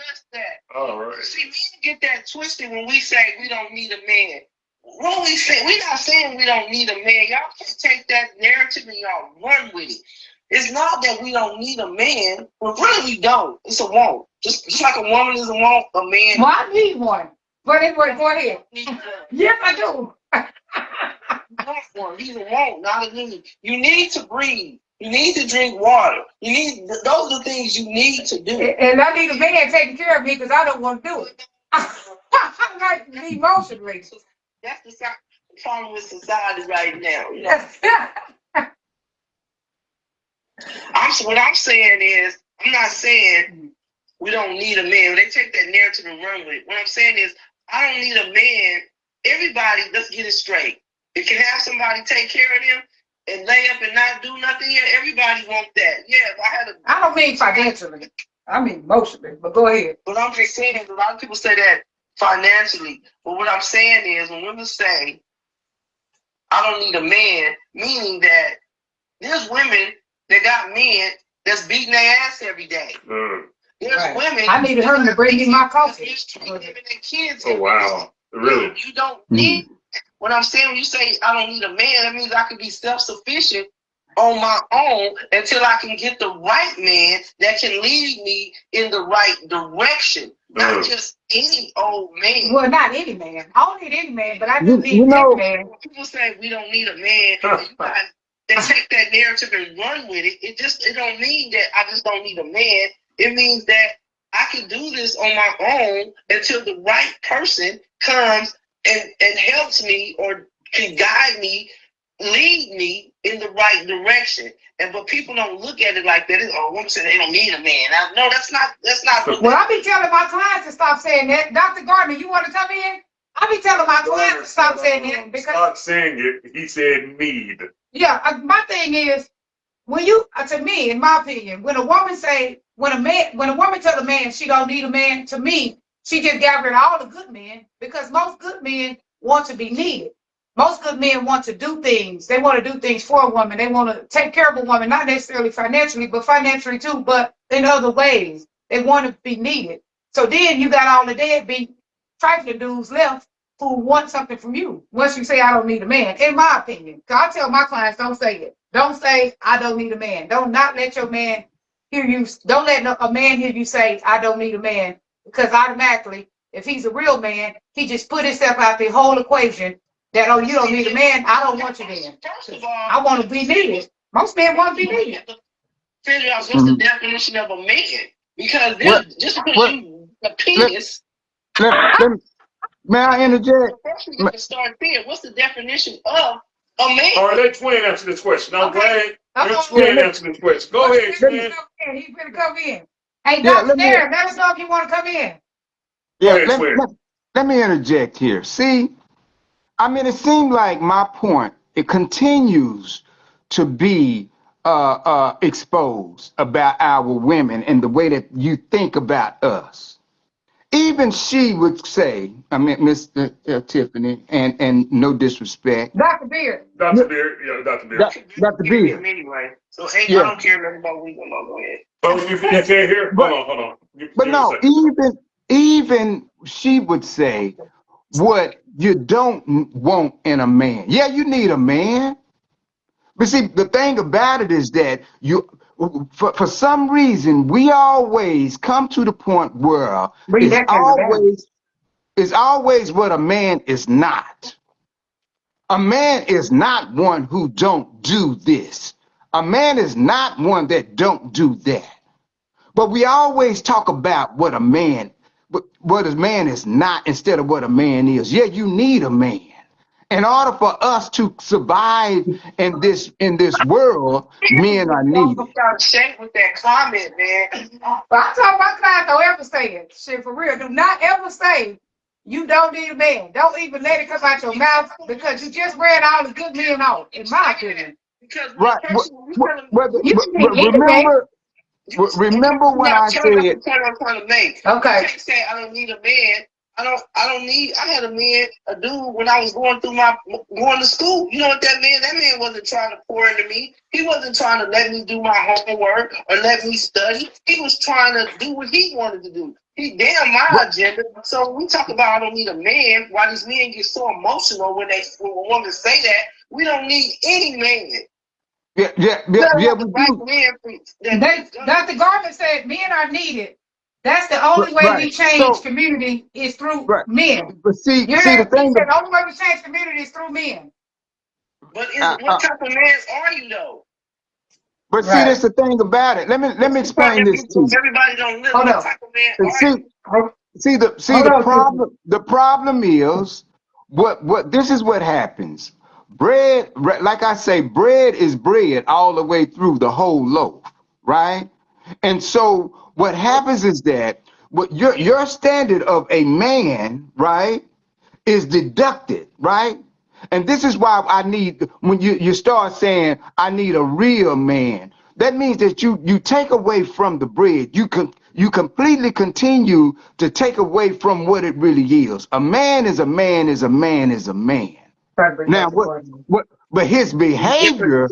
All right. See, men get that twisted when we say we don't need a man. What we say, we're not saying we don't need a man. Y'all can't take that narrative and y'all run with it. It's not that we don't need a man, but really we don't. It's a want. Just like a woman is a want, a man. Well, I need one. But anyway, go ahead. Yes, I do. He's a want, not a need. You need to breathe. You need to drink water. Those are the things you need to do. And I need a man taking care of me because I don't want to do it. I'm like emotionally. That's the problem with society right now. You know? What I'm saying is, I'm not saying we don't need a man. They take that narrative and run with it. What I'm saying is, I don't need a man. Everybody, let's get it straight. If you can have somebody take care of them and lay up and not do nothing, yeah, everybody want that. Yeah, I don't mean financially. I mean emotionally, but go ahead. But I'm just saying, a lot of people say that financially. But what I'm saying is, when women say, I don't need a man, meaning that there's women that got men that's beating their ass every day. There's women. I needed her to bring me my coffee. Kids. Oh, wow. Really? You don't need. What I'm saying, when you say I don't need a man, that means I can be self-sufficient on my own until I can get the right man that can lead me in the right direction. Not just any old man. Well, not any man. I don't need any man, but I do need a man. When people say we don't need a man, they take that narrative and run with it. It don't mean that I just don't need a man. It means that I can do this on my own until the right person comes and helps me or can guide me, lead me in the right direction. But people don't look at it like that. Women say they don't need a man. No, that's not. Well, I be telling my clients to stop saying that. Dr. Gardner, you want to come in? I be telling my clients to stop saying that because stop saying it. He said need. Yeah, my thing is when you, to me, in my opinion, when a woman tell a man she don't need a man, to me, she just got rid of all the good men because most good men want to be needed. Most good men want to do things. They want to do things for a woman. They want to take care of a woman, not necessarily financially, but financially too, but in other ways. They want to be needed. So then you got all the deadbeat trifling dudes left who want something from you. Once you say, I don't need a man, in my opinion. I tell my clients, don't say it. Don't say, I don't need a man. Don't not let your man hear you. Don't let a man hear you say, I don't need a man. Because automatically, if he's a real man, he just put himself out the whole equation that, oh, you don't need a man, I don't want you then. First of all, I want to be needed. Most men want to be needed. Figure out what's the definition of a man. Because just because you a penis. May I interject? First we got to start there. What's the definition of a man? All right, let Twin answer this question. I'm glad let Twin answer this question. Go ahead, Twin. He's going to come in. Hey, Dr. Darren, let us know if you want to come in. Yeah, let me interject here. See, I mean, it seemed like my point, it continues to be exposed about our women and the way that you think about us. Even she would say, I mean, Mr. Tiffany, and no disrespect. Dr. Beard. Dr. Beard, yeah, Dr. Beard. Dr. Beard. Anyway, so I don't care nothing about we go ahead. Oh, you can't hear? Hold on. But no, even she would say what you don't want in a man. Yeah, you need a man. But see, the thing about it is that for some reason, we always come to the point where it's always what a man is not. A man is not one who don't do this. A man is not one that don't do that. But we always talk about what a man is not instead of what a man is. Yeah, you need a man. In order for us to survive in this world, men are needed. Shake with that comment, man. But I told my clients, don't ever say it. Shit, for real. Do not ever say you don't need a man. Don't even let it come out your mouth because you just read all the good men off, in my opinion. Because Right. Remember when I said, I'm trying to make. Okay. You can't say I don't need a man. I had a man, a dude when I was going to school. You know what that man? That man wasn't trying to pour into me. He wasn't trying to let me do my homework or let me study. He was trying to do what he wanted to do. He damn my agenda. So when we talk about I don't need a man, why these men get so emotional when a woman say that, we don't need any man. Yeah, we do. Dr. Garland said men are needed. That's the only way we change community is through men. But see the thing. The only way we change community is through men. But what type of man are you though? But see, that's the thing about it. Let me explain this to you. Everybody don't live. What type of man are you? The problem is what this is what happens. Bread, like I say, bread is bread all the way through the whole loaf, right? And so what happens is that what your standard of a man, right, is deducted, right? And this is why I need, when you start saying I need a real man, that means that you take away from the bread. You completely continue to take away from what it really is. A man is a man is a man is a man. Now but his behavior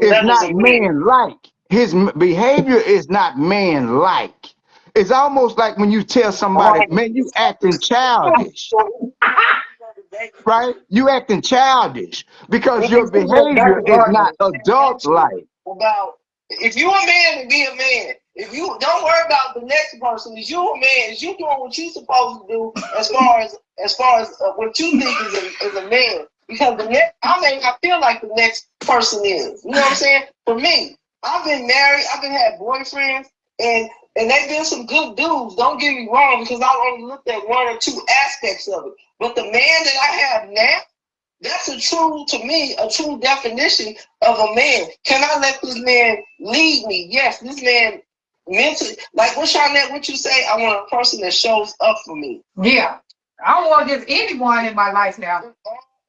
is not man-like. His behavior is not man-like. It's almost like when you tell somebody, man, you acting childish. Right? You acting childish because your behavior is not adult-like. About if you a man, be a man. If you don't worry about the next person, is you a man? Is you doing what you supposed to do as far as what you think is a man? Because the next, I feel like the next person is. You know what I'm saying? For me, I've been married. I've been had boyfriends, and they've been some good dudes. Don't get me wrong, because I only looked at one or two aspects of it. But the man that I have now, that's a true definition of a man. Can I let this man lead me? Yes, this man mentally, like what you say, I want a person that shows up for me. Yeah. I don't want just anyone in my life now.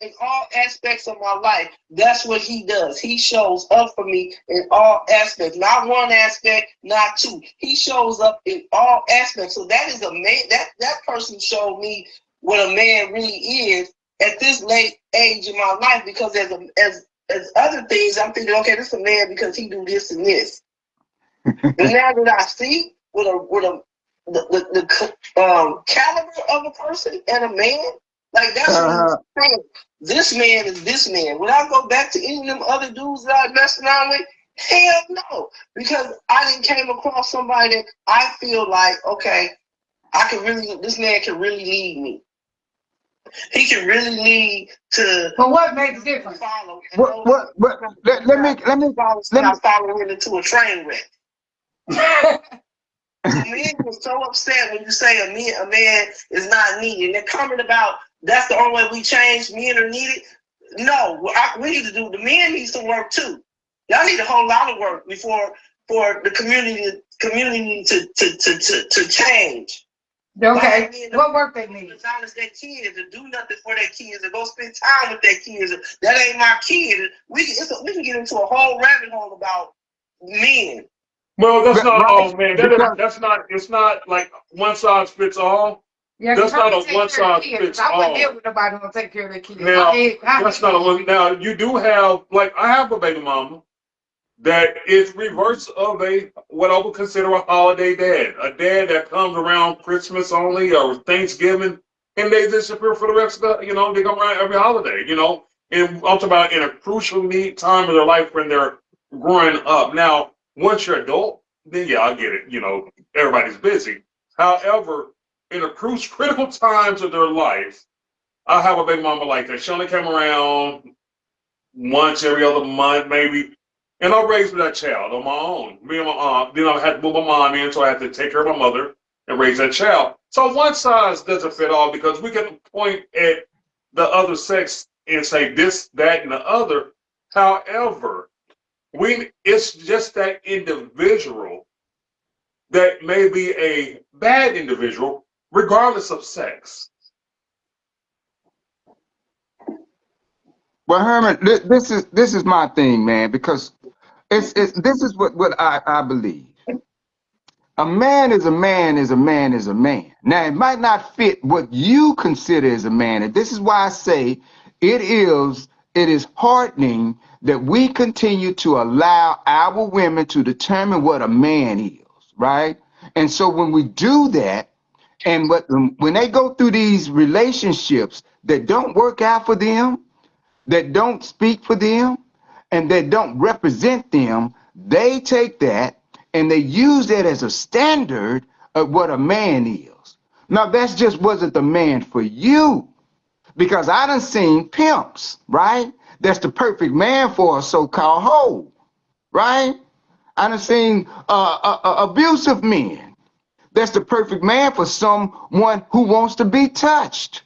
In all aspects of my life, that's what he does. He shows up for me in all aspects. Not one aspect, not two. He shows up in all aspects. So that is a man. That person showed me what a man really is at this late age in my life. Because as other things, I'm thinking, okay, this is a man because he do this and this. And now that I see the caliber of a person and a man, like that's what I'm saying. This man is this man. Would I go back to any of them other dudes that I messed around with? Hell no. Because I didn't came across somebody that I feel like, okay, this man can really lead me. He can really lead to. But what makes the difference? Follow. Let me follow him into a train wreck. Men was so upset when you say a man is not needed. And they're coming about that's the only way we change. Men are needed. No, we need to do. The men needs to work too. Y'all need a whole lot of work before for the community to change. Okay. Like, what work they need? To honest their kids and do nothing for their kids and go spend time with their kids. That ain't my kid. We can get into a whole rabbit hole about men. Well, that's not all, man. It's not like one size fits all. Yeah, that's not a one size fits all. I wouldn't deal with nobody who'll take care of their kids. Now, that's not a one. Now, you do have, like, I have a baby mama that is reverse of what I would consider a holiday dad. A dad that comes around Christmas only or Thanksgiving, and they disappear for the rest of the, they come around every holiday, And I'm talking about in a crucial time of their life when they're growing up. Now, once you're adult, then yeah, I get it. Everybody's busy. However, in the critical times of their life, I have a baby mama like that. She only came around once every other month, maybe. And I raised that child on my own. Me and my aunt. Then I had to move my mom in, so I had to take care of my mother and raise that child. So one size doesn't fit all because we can point at the other sex and say this, that, and the other. However, it's just that individual that may be a bad individual, regardless of sex. Well, Herman, this is my thing, man, because this is what I believe. A man is a man is a man is a man. Now, it might not fit what you consider as a man, and this is why I say it is heartening that we continue to allow our women to determine what a man is, right? And so when we do that, and when they go through these relationships that don't work out for them, that don't speak for them, and that don't represent them, they take that and they use that as a standard of what a man is. Now, that just wasn't the man for you, because I done seen pimps, right? That's the perfect man for a so-called hoe, right? I done seen abusive men. That's the perfect man for someone who wants to be touched.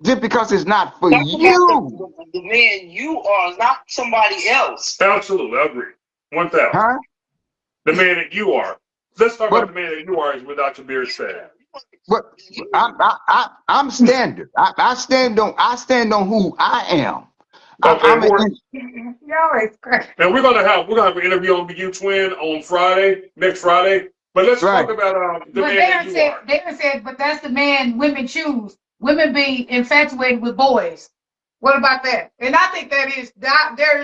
Just because it's not for you. The man you are, not somebody else. Absolutely, I agree. 1,000. Huh? The man that you are. Let's talk about the man that you are, is what Dr. Beard said. But I'm standard. I stand on who I am. Okay, I'm You always crazy. and we're gonna have an interview on you twin on Friday, next Friday. But let's talk about the But man that you are. Darren said, but that's the man women choose. Women be infatuated with boys. What about that? And I think there is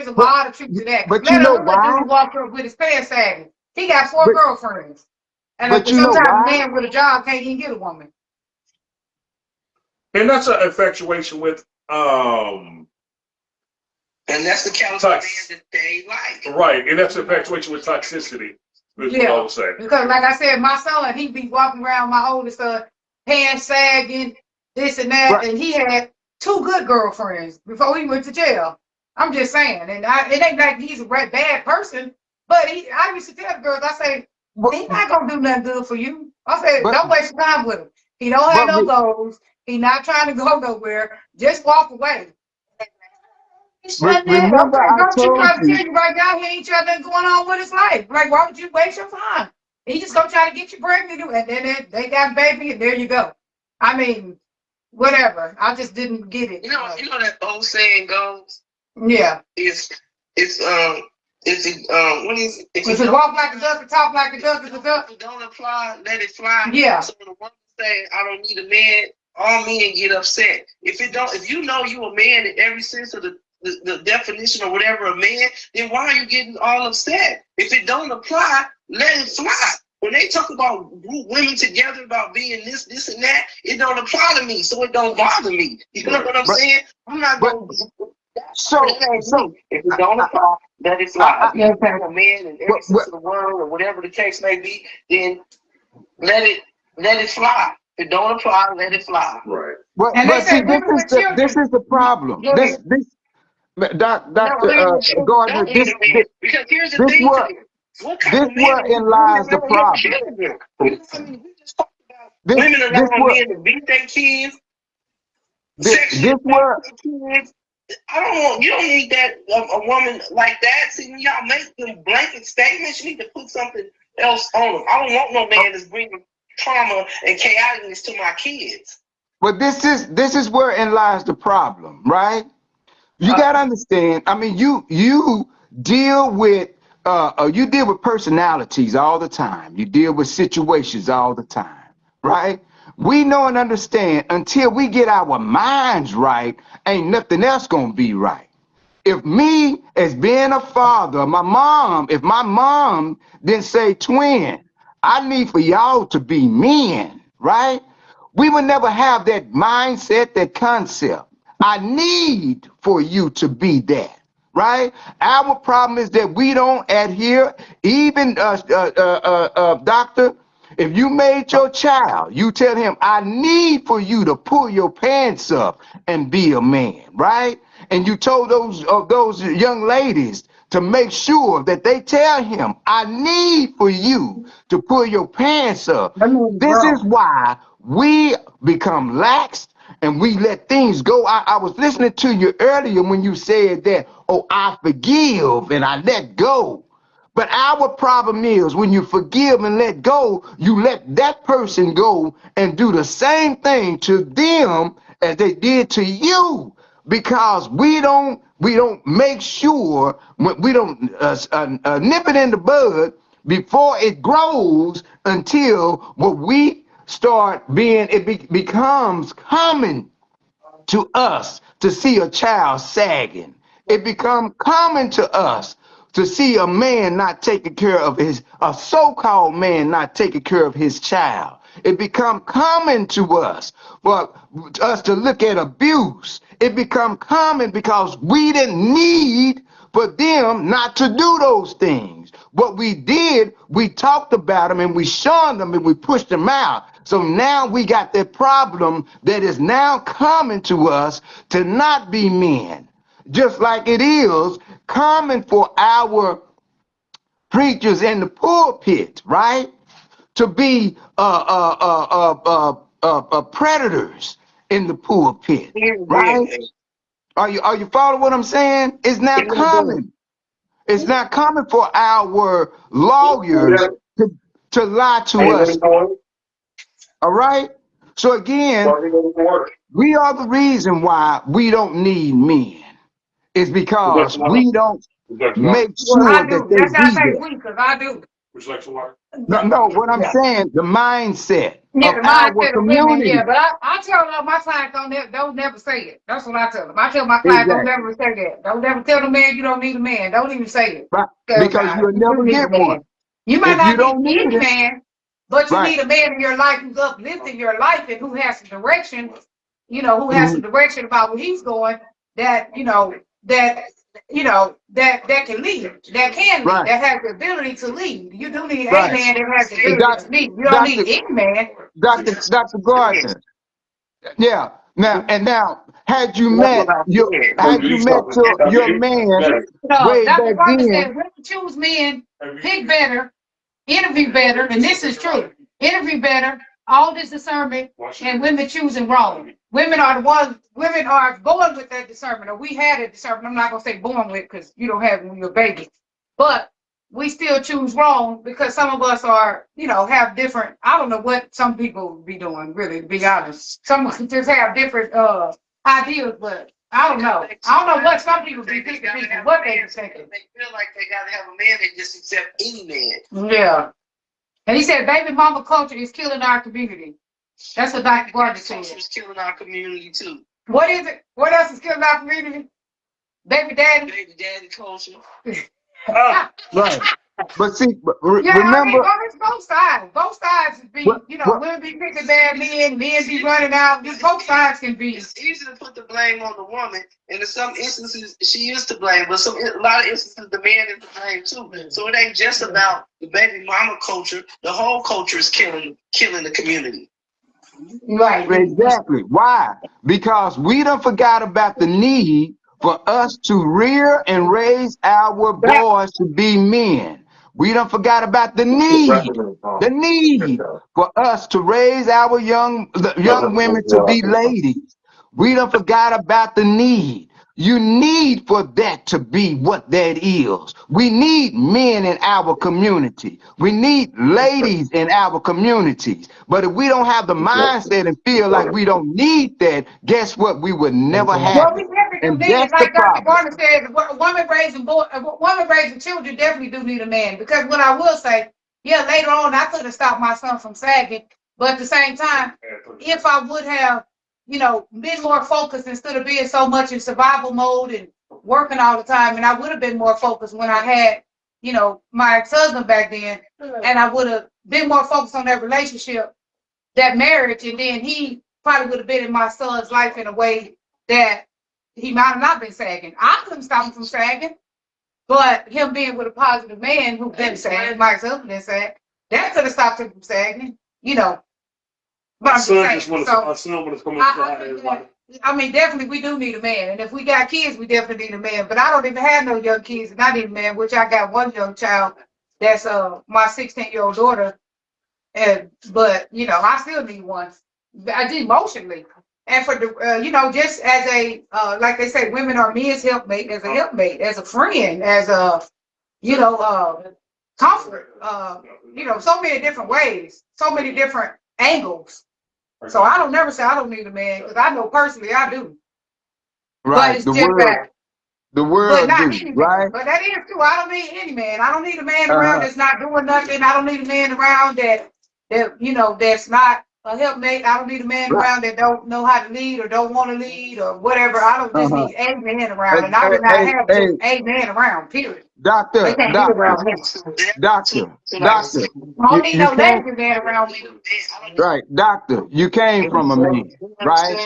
a lot of truth to that. But you know why? He walked up with his pants sagging. He got 4 girlfriends. And but you know sometimes why? a man with a job can't even get a woman. And that's an infatuation with And that's the caliber man that they like. Right, and that's an infatuation with toxicity. Is what I would say. Because like I said, my son, he be walking around, my oldest son, pants sagging, this and that, and he had 2 good girlfriends before he went to jail. I'm just saying, and it ain't like he's a bad person, but I used to tell the girls, I say, he's not gonna do nothing good for you. I said, don't waste your time with him. He don't have no goals. He not trying to go nowhere. Just walk away. Remember, I told you right now he ain't got nothing going on with his life. Like, why would you waste your time? He just gonna try to get you pregnant, and then they got a baby, and there you go. I mean, whatever. I just didn't get it. You know that old saying goes. Yeah. What is it? If you walk like a duck and talk like a duck, it's a duck. If it don't apply, let it fly. Yeah. So when a woman say, I don't need a man, all men get upset. If you know you a man in every sense of the definition of whatever a man, then why are you getting all upset? If it don't apply, let it fly. When they talk about group women together about being this, and that, it don't apply to me, so it don't bother me. You know what I'm saying? I'm not going to. So if it don't apply, let it fly. If you're a man in every sense of the world, or whatever the case may be, then let it fly. If it don't apply, let it fly. Right. But see, this is the problem. Dr. Gardner, because here's the thing. What kind of wherein lies the problem. We just talked about women around men to beat their kids. You don't need that a woman like that. See, when y'all make them blanket statements, you need to put something else on them. I don't want no man that's bringing trauma and chaoticness to my kids. But this is wherein lies the problem, right? You gotta understand. I mean, you deal with personalities all the time. You deal with situations all the time, right? We know and understand until we get our minds right, ain't nothing else gonna be right. If me as being a father, if my mom didn't say, twin, I need for y'all to be men, right? We would never have that mindset, that concept. I need for you to be that, right? Our problem is that we don't adhere, even doctor, If you made your child, you tell him, I need for you to pull your pants up and be a man, right? And you told those young ladies to make sure that they tell him, I need for you to pull your pants up. This is why we become lax and we let things go. I was listening to you earlier when you said that, oh, I forgive and I let go. But our problem is when you forgive and let go, you let that person go and do the same thing to them as they did to you, because we don't make sure, we don't nip it in the bud before it grows, until what we start being, becomes common to us to see a child sagging. It become common to us to see a man not taking care of a so-called man not taking care of his child. It become common to us for us to look at abuse. It become common because we didn't need for them not to do those things. What we did, we talked about them and we shunned them and we pushed them out. So now we got that problem that is now common to us to not be men. Just like it is common for our preachers in the pulpit, right, to be predators in the pulpit, right? Are you following what I'm saying? It's not common. It's not common for our lawyers to lie to us. All right? So again, we are the reason why we don't need men. It's because we don't make sure I that do. they That's not be saying there. we, because I do. No, what I'm saying, the mindset Yeah, of the our mindset of women, community. yeah. But I tell all my clients don't never say it. That's what I tell them. I tell my clients don't Exactly. never say that. Don't never tell the man you don't need a man. Don't even say it. Right. Because Because you'll you do never need a get one. man. You might If you not need don't need any it, man, but you right. need a man in your life who's uplifting your life and who has some direction, who has some direction about where he's going, that, that can lead, Right. that has the ability to lead. You do need a Right. man that has the ability Doctor, to lead. You don't need any man. Dr. Gardner. Yeah. Now, had you That's what met I'm your saying. your man No, way Dr. back Gardner then? said women choose men, pick better, interview better, and this is true. Interview better, all this discernment, and women choosing wrong. Women are born with that discernment, or we had a discernment. I'm not gonna say born with, because you don't have it when you're a baby, but we still choose wrong because some of us are, have different. I don't know what some people be doing, really, to be honest. Some just have different ideas, but I don't know. I don't know what some people be thinking, what they be thinking. They feel like they gotta have a man. They just accept any man. Yeah. And he said, baby mama culture is killing our community. That's what Dr. Gardner said. Culture is killing our community too. What is it? What else is killing our community? Baby daddy? Baby daddy culture. Right. But see, Yeah, remember, it's both sides. Both sides be, women be picking bad men be running out. Both sides can be. It's easy to put the blame on the woman, and in some instances she is to blame, but a lot of instances the man is to blame too. So it ain't just about the baby mama culture. The whole culture is killing the community. Right. exactly. Why? Because we done forgot about the need for us to rear and raise our boys to be men. We done forgot about the need for us to raise our young women to be ladies. We done forgot about the need. You need for that to be what that is. We need men in our community. We need ladies in our communities. But if we don't have the mindset and feel like we don't need that, guess what? We would never have Well, we it. definitely do And need that's it. the Like Dr. problem. Gardner said, a woman raising children definitely do need a man. Because what I will say, yeah, later on I could have stopped my son from sagging, but at the same time, if I would have, been more focused instead of being so much in survival mode and working all the time, and I would have been more focused when I had, my ex-husband back then, and I would have been more focused on that relationship, that marriage, and then he probably would have been in my son's life in a way that he might have not been sagging. I couldn't stop him from sagging, but him being with a positive man who didn't sag, my ex-husband didn't sag, That could have stopped him from sagging, you know. But My I'm just son saying. just want to. So My son want to come I inside. think Everybody. I mean, definitely we do need a man. And if we got kids, we definitely need a man. But I don't even have no young kids, and I need a man, which I got one young child. That's my 16-year-old daughter. And but you know, I still need one. I do emotionally. And for the you know, just as a like they say, women are men's helpmate, as a friend, as a you know, comfort, you know, so many different ways, so many different angles. So I don't never say I don't need a man because I know personally I do. But Right. it's just that, The but world not do, any man. right? But that is true. I don't need any man. I don't need a man around Uh-huh. that's not doing nothing. I don't need a man around that you know that's not a helpmate. I don't need a man Right. around that don't know how to lead or don't want to lead or whatever. I don't just Uh-huh. need a man Hey, around, and I hey, do not hey, have hey, just a man around. Period. They doctor, can't be doctor, around me. doctor, doctor. I don't need You no came lazy man around me. right, doctor. You came from a man, right?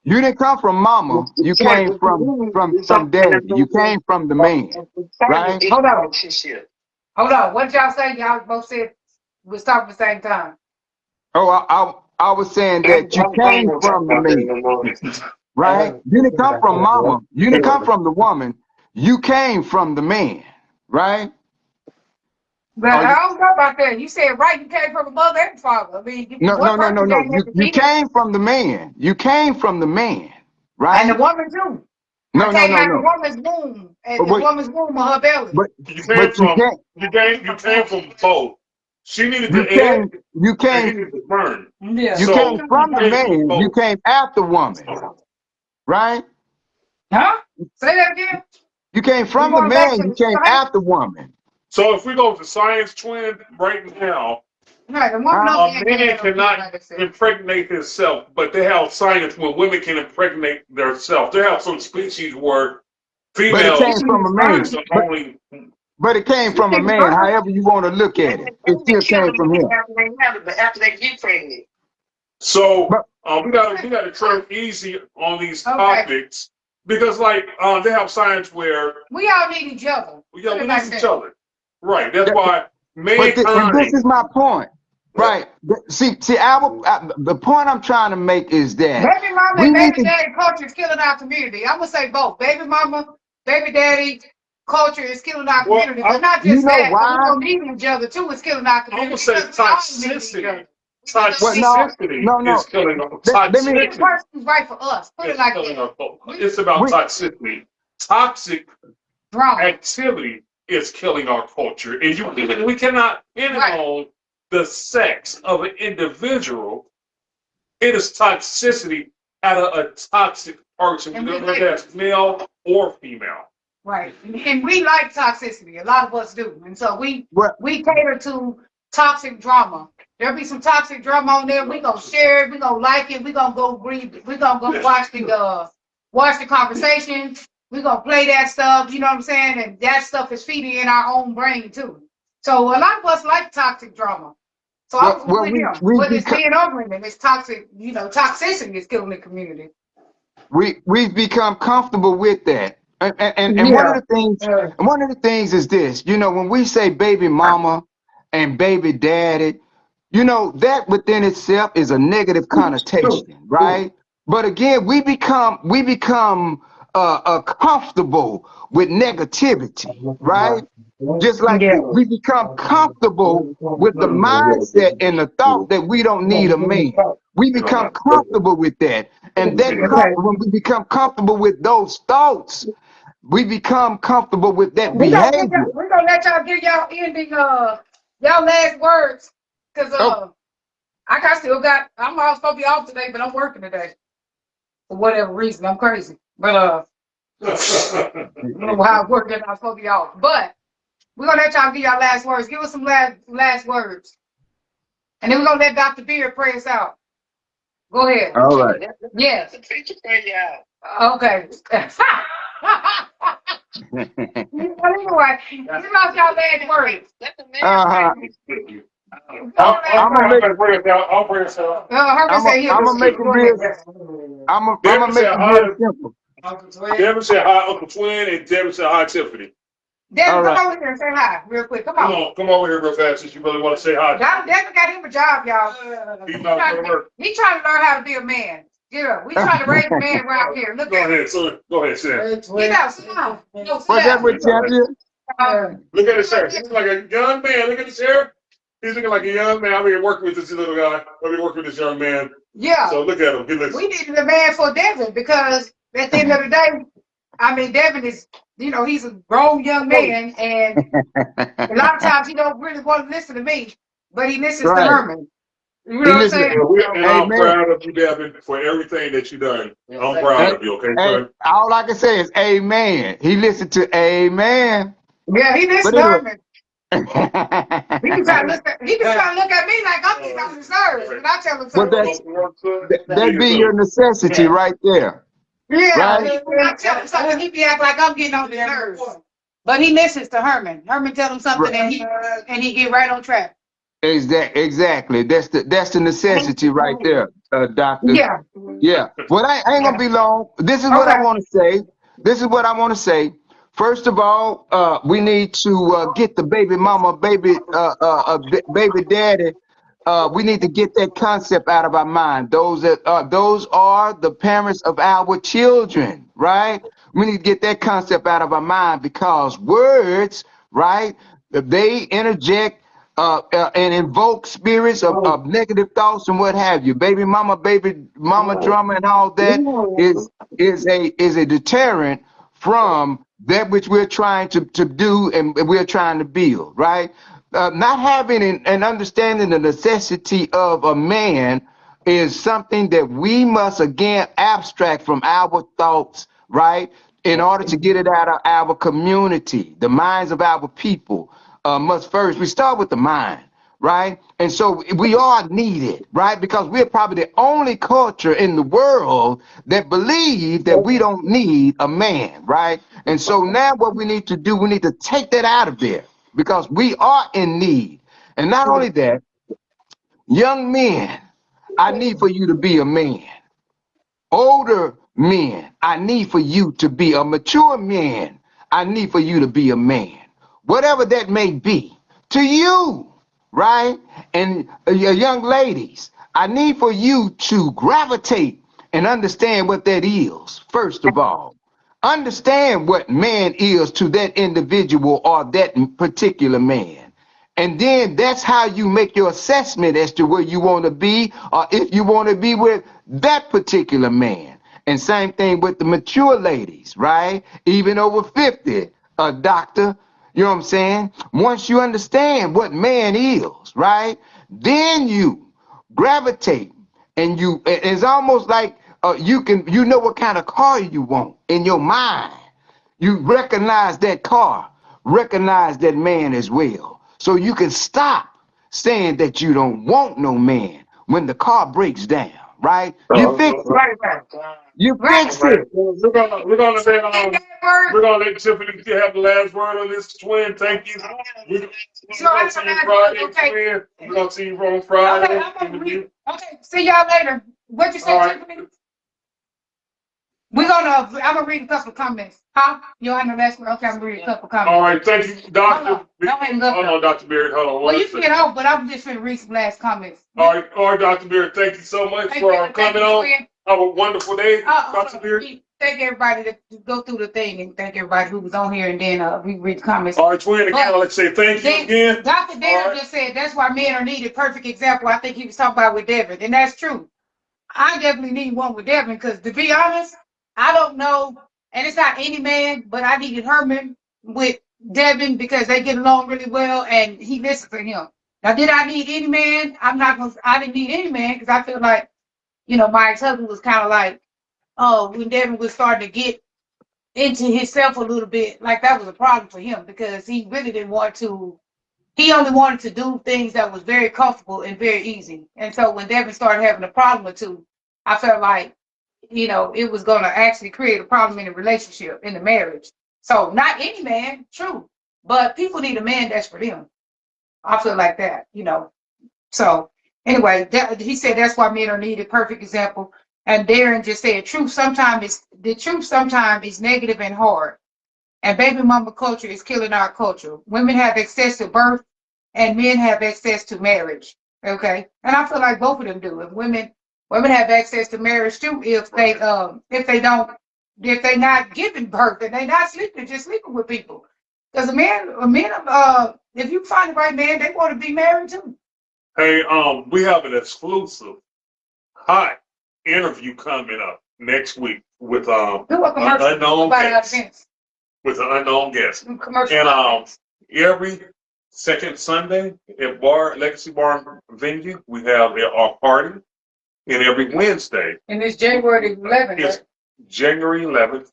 You didn't come from mama. You came from daddy. You came from the man, right? Hold on. Hold on. What did y'all say? Y'all both said we was talking at the same time. Oh, I was saying that you came from the man, right? You didn't come from mama. You didn't come from the woman. You came from the man, right? But Are I you, don't know about that. You said right, you came from a mother and father. I mean, no, one no, no, no, person no. can't You make the you kid, came from the man. You came from the man, and the right? woman too. I No, no, came no, out the no. woman's womb, and But the wait, woman's womb of her belly. but You came but you from. can't. You came from both. She needed You the egg, came. You and he came. needed the sperm. Yeah. You So came from you the came from man. You both. came after woman, right? Huh? Say that again. You came We from the going back man. to You the came science. after woman, So if we go to science twin right now, Right, the woman huh? only a ain't man had no kid, cannot like I said. impregnate himself, but they have science where women can impregnate themselves. They have some species where But it females came from a man. is the only. But it came You from a think it's man. fun? However you want to look at it, it still came from him. After they get pregnant. So But we got to tread easy on these Okay. topics because they have science where We all need each other. we Put it need like each that. other. Right. That's that, why and this mankind. is my point, right? See, the point I'm trying to make is that Baby mama we and need baby to. daddy culture is killing our community. I'm gonna say both. Baby mama, baby daddy culture is killing our Well, community. But not You just know that, but we why? don't need each other too. It's killing our I'm gonna community say because we all need each toxicity. other. Well, no, Toxicity no, is no. killing Let me. Each toxicity person is right for us. Put it is like killing that. our culture. It's about We toxicity. Toxic Drama. activity is killing our culture, and we cannot pin it Right. on the sex of an individual. It is toxicity out of a toxic person, And we whether like that's male or female. right. And we like toxicity. A lot of us do. And so we what? cater to toxic drama. There'll be some toxic drama on there. We gonna share it. We gonna like it. We gonna go read. We gonna go watch the conversation. We gonna play that stuff. You know what I'm saying? And that stuff is feeding in our own brain too. So a lot of us like toxic drama. So I was Well, with him. we But it's become men or women. It's toxic. You know, toxicity is killing the community. we've become comfortable with that. And Yeah. one of the things is this, when we say baby mama and baby daddy, that within itself is a negative True. connotation, right? But again, we become comfortable with negativity, right? Just like Yeah. we become comfortable with the mindset and the thought that we don't need a man. We become comfortable with that. And Okay. when we become comfortable with those thoughts, we become comfortable with that behavior. We're gonna let y'all give y'all ending y'all last words. Cause Oh, I'm all supposed to be off today, but I'm working today. For whatever reason. I'm crazy. But I don't know how I work that I'm supposed to be off. But we're gonna let y'all give y'all last words. Give us some last words. And then we're gonna let Dr. Beard pray us out. Go ahead. all right. Yes. The preacher pray you out. Okay. Well, anyway, give us y'all last words. Let the man Uh-huh. pray. I'm gonna make I'll bring it out. I'll bring it out. Herbert said he'll I'm do gonna make it. it Go real. ahead. I'm Devin gonna make said it hi. real simple. Devin said hi, Uncle Twin, and Devin said hi, Tiffany. Devin, All come right. over here and say hi real quick. Come Come on. on, come over here real fast if you really want to say hi. Devin got him a job, y'all. He's not going to work. He trying to learn how to be a man. Yeah, we trying to raise a man around here. Look Go at him. ahead, sir. Go ahead, Sam. Get out, sit down. No, sit What's that down. with champion? Look at his hair. He looks like a young man. Look at his hair. He's looking like a young man. I've been working with this little guy. I've been working with this young man. Yeah. So look at him. He looks. We needed a man for Devin because at the end of the day, I mean, Devin is, you know, he's a grown young man, and a lot of times he don't really want to listen to me, but he listens to Right. Herman. You know He what I'm listen- saying? And I'm Amen. proud of you, Devin, for everything that you've done. I'm proud of you, okay, Hey, sir? all I can say is amen. He listened to amen. Yeah, he listens But to anyway- Herman. He can try to look at me like I'm getting on his nerves, and I tell him Well, something. that be your necessity right there. Yeah, right. I tell him something, he be acting like I'm getting on his nerves. But he listens to Herman. Herman tell him something, and he get right on track. Exactly. That's the necessity right there, doctor. Yeah. Yeah. Well, I ain't gonna be long. This is what I want to say. First of all, we need to get the baby mama, baby daddy. We need to get that concept out of our mind. Those are the parents of our children, right? We need to get that concept out of our mind because words, right? They interject and invoke spirits of negative thoughts and what have you. Baby mama drama and all that is a deterrent from that which we're trying to do and we're trying to build, right? Not having and understanding the necessity of a man is something that we must again abstract from our thoughts, right? In order to get it out of our community, the minds of our people must first, we start with the mind, right? And so we are needed, right? Because we're probably the only culture in the world that believe that we don't need a man, right? And so now what we need to do, we need to take that out of there because we are in need. And not only that, young men, I need for you to be a man. Older men, I need for you to be a mature man. I need for you to be a man. Whatever that may be to you, right? And young ladies, I need for you to gravitate and understand what that is, first of all. Understand what man is to that individual or that particular man. And then that's how you make your assessment as to where you want to be or if you want to be with that particular man. And same thing with the mature ladies, right? Even over 50, a doctor, you know what I'm saying? Once you understand what man is, right? Then you gravitate and it's almost like you know what kind of car you want in your mind. You recognize that car, recognize that man as well. So you can stop saying that you don't want no man when the car breaks down, right? You fix it. You fix it. We're gonna let Tiffany have the last word on this, twin. Thank you. We're gonna see you Friday, twin. We're gonna see you on Friday. Okay, see y'all later. What you say, Tiffany? I'm gonna read a couple of comments. Huh? You don't have the last word? Okay, I'm gonna read a couple of comments. All right, thank you, Doctor. Hold on, Dr. Beard. Hold on. Well, you can get off, but I'm just gonna read some last comments. All right, Dr. Beard. Thank you so much for coming on. Have a wonderful day, Dr. Beard. Thank everybody that go through the thing, and thank everybody who was on here, and then we read the comments. All right, twin. Again, I'd like to say thank you again. Dr. Dale just said that's why men are needed. Perfect example. I think he was talking about with Devin, and that's true. I definitely need one with Devin because, to be honest, I don't know, and it's not any man, but I needed Herman with Devin because they get along really well, and he listens to him. Now, did I need any man? I didn't need any man because I feel like, my ex-husband was kind of like, when Devin was starting to get into himself a little bit, like that was a problem for him because he really didn't want to. He only wanted to do things that was very comfortable and very easy. And so when Devin started having a problem or two, I felt like, it was going to actually create a problem in the relationship, in the marriage. So not any man, true, but people need a man that's for them. I feel like that, So anyway, he said that's why men are needed. Perfect example. And Darren just said, the truth sometimes is negative and hard. and baby mama culture is killing our culture. Women have access to birth, and men have access to marriage. Okay, and I feel like both of them do. And women have access to marriage too if they if they not giving birth and they not sleeping, just sleeping with people. Because a man, if you find the right man, they want to be married too. Hey, we have an exclusive hot interview coming up next week with Do a commercial unknown about our guest. events. With an unknown guest. Commercial. And every second Sunday at Legacy Bar venue, we have our party. And every Wednesday. And it's January 11th. It's right? January 11th.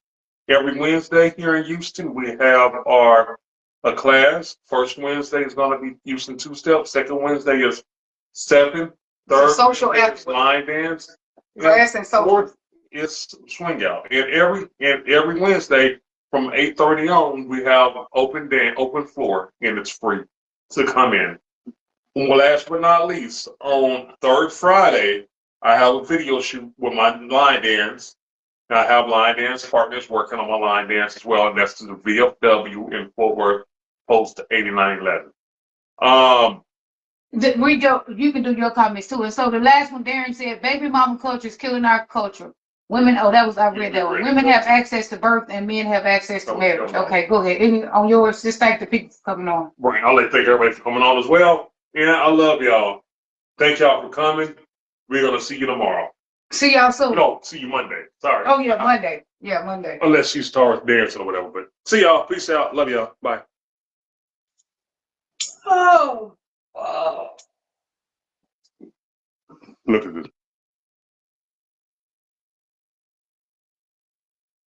Every Wednesday here in Houston, we have a class. First Wednesday is going to be Houston 2-step. Second Wednesday is 7. Third social Wednesday is effort. line dance. Class and social. Fourth is swing out. And every Wednesday from 8:30 on, we have open floor, and it's free to come in. Well, last but not least, on third Friday, I have a video shoot with my line dance. I have line dance partners working on my line dance as well, and that's to the VFW in Fort Worth, post 8911. You can do your comments too. And so the last one, Darren said, baby mama culture is killing our culture. Women, I read that one. Women have access to birth and men have access to marriage. Okay, go ahead. Any on yours, just thank the people for coming on. Right, I'd like to thank everybody for coming on as well. And I love y'all. Thank y'all for coming. We're going to see you tomorrow. See y'all soon. No, see you Monday. Sorry. Oh, yeah, Monday. Yeah, Monday. Unless she starts dancing or whatever. But see y'all. Peace out. Love y'all. Bye. Oh. Wow. Look at this.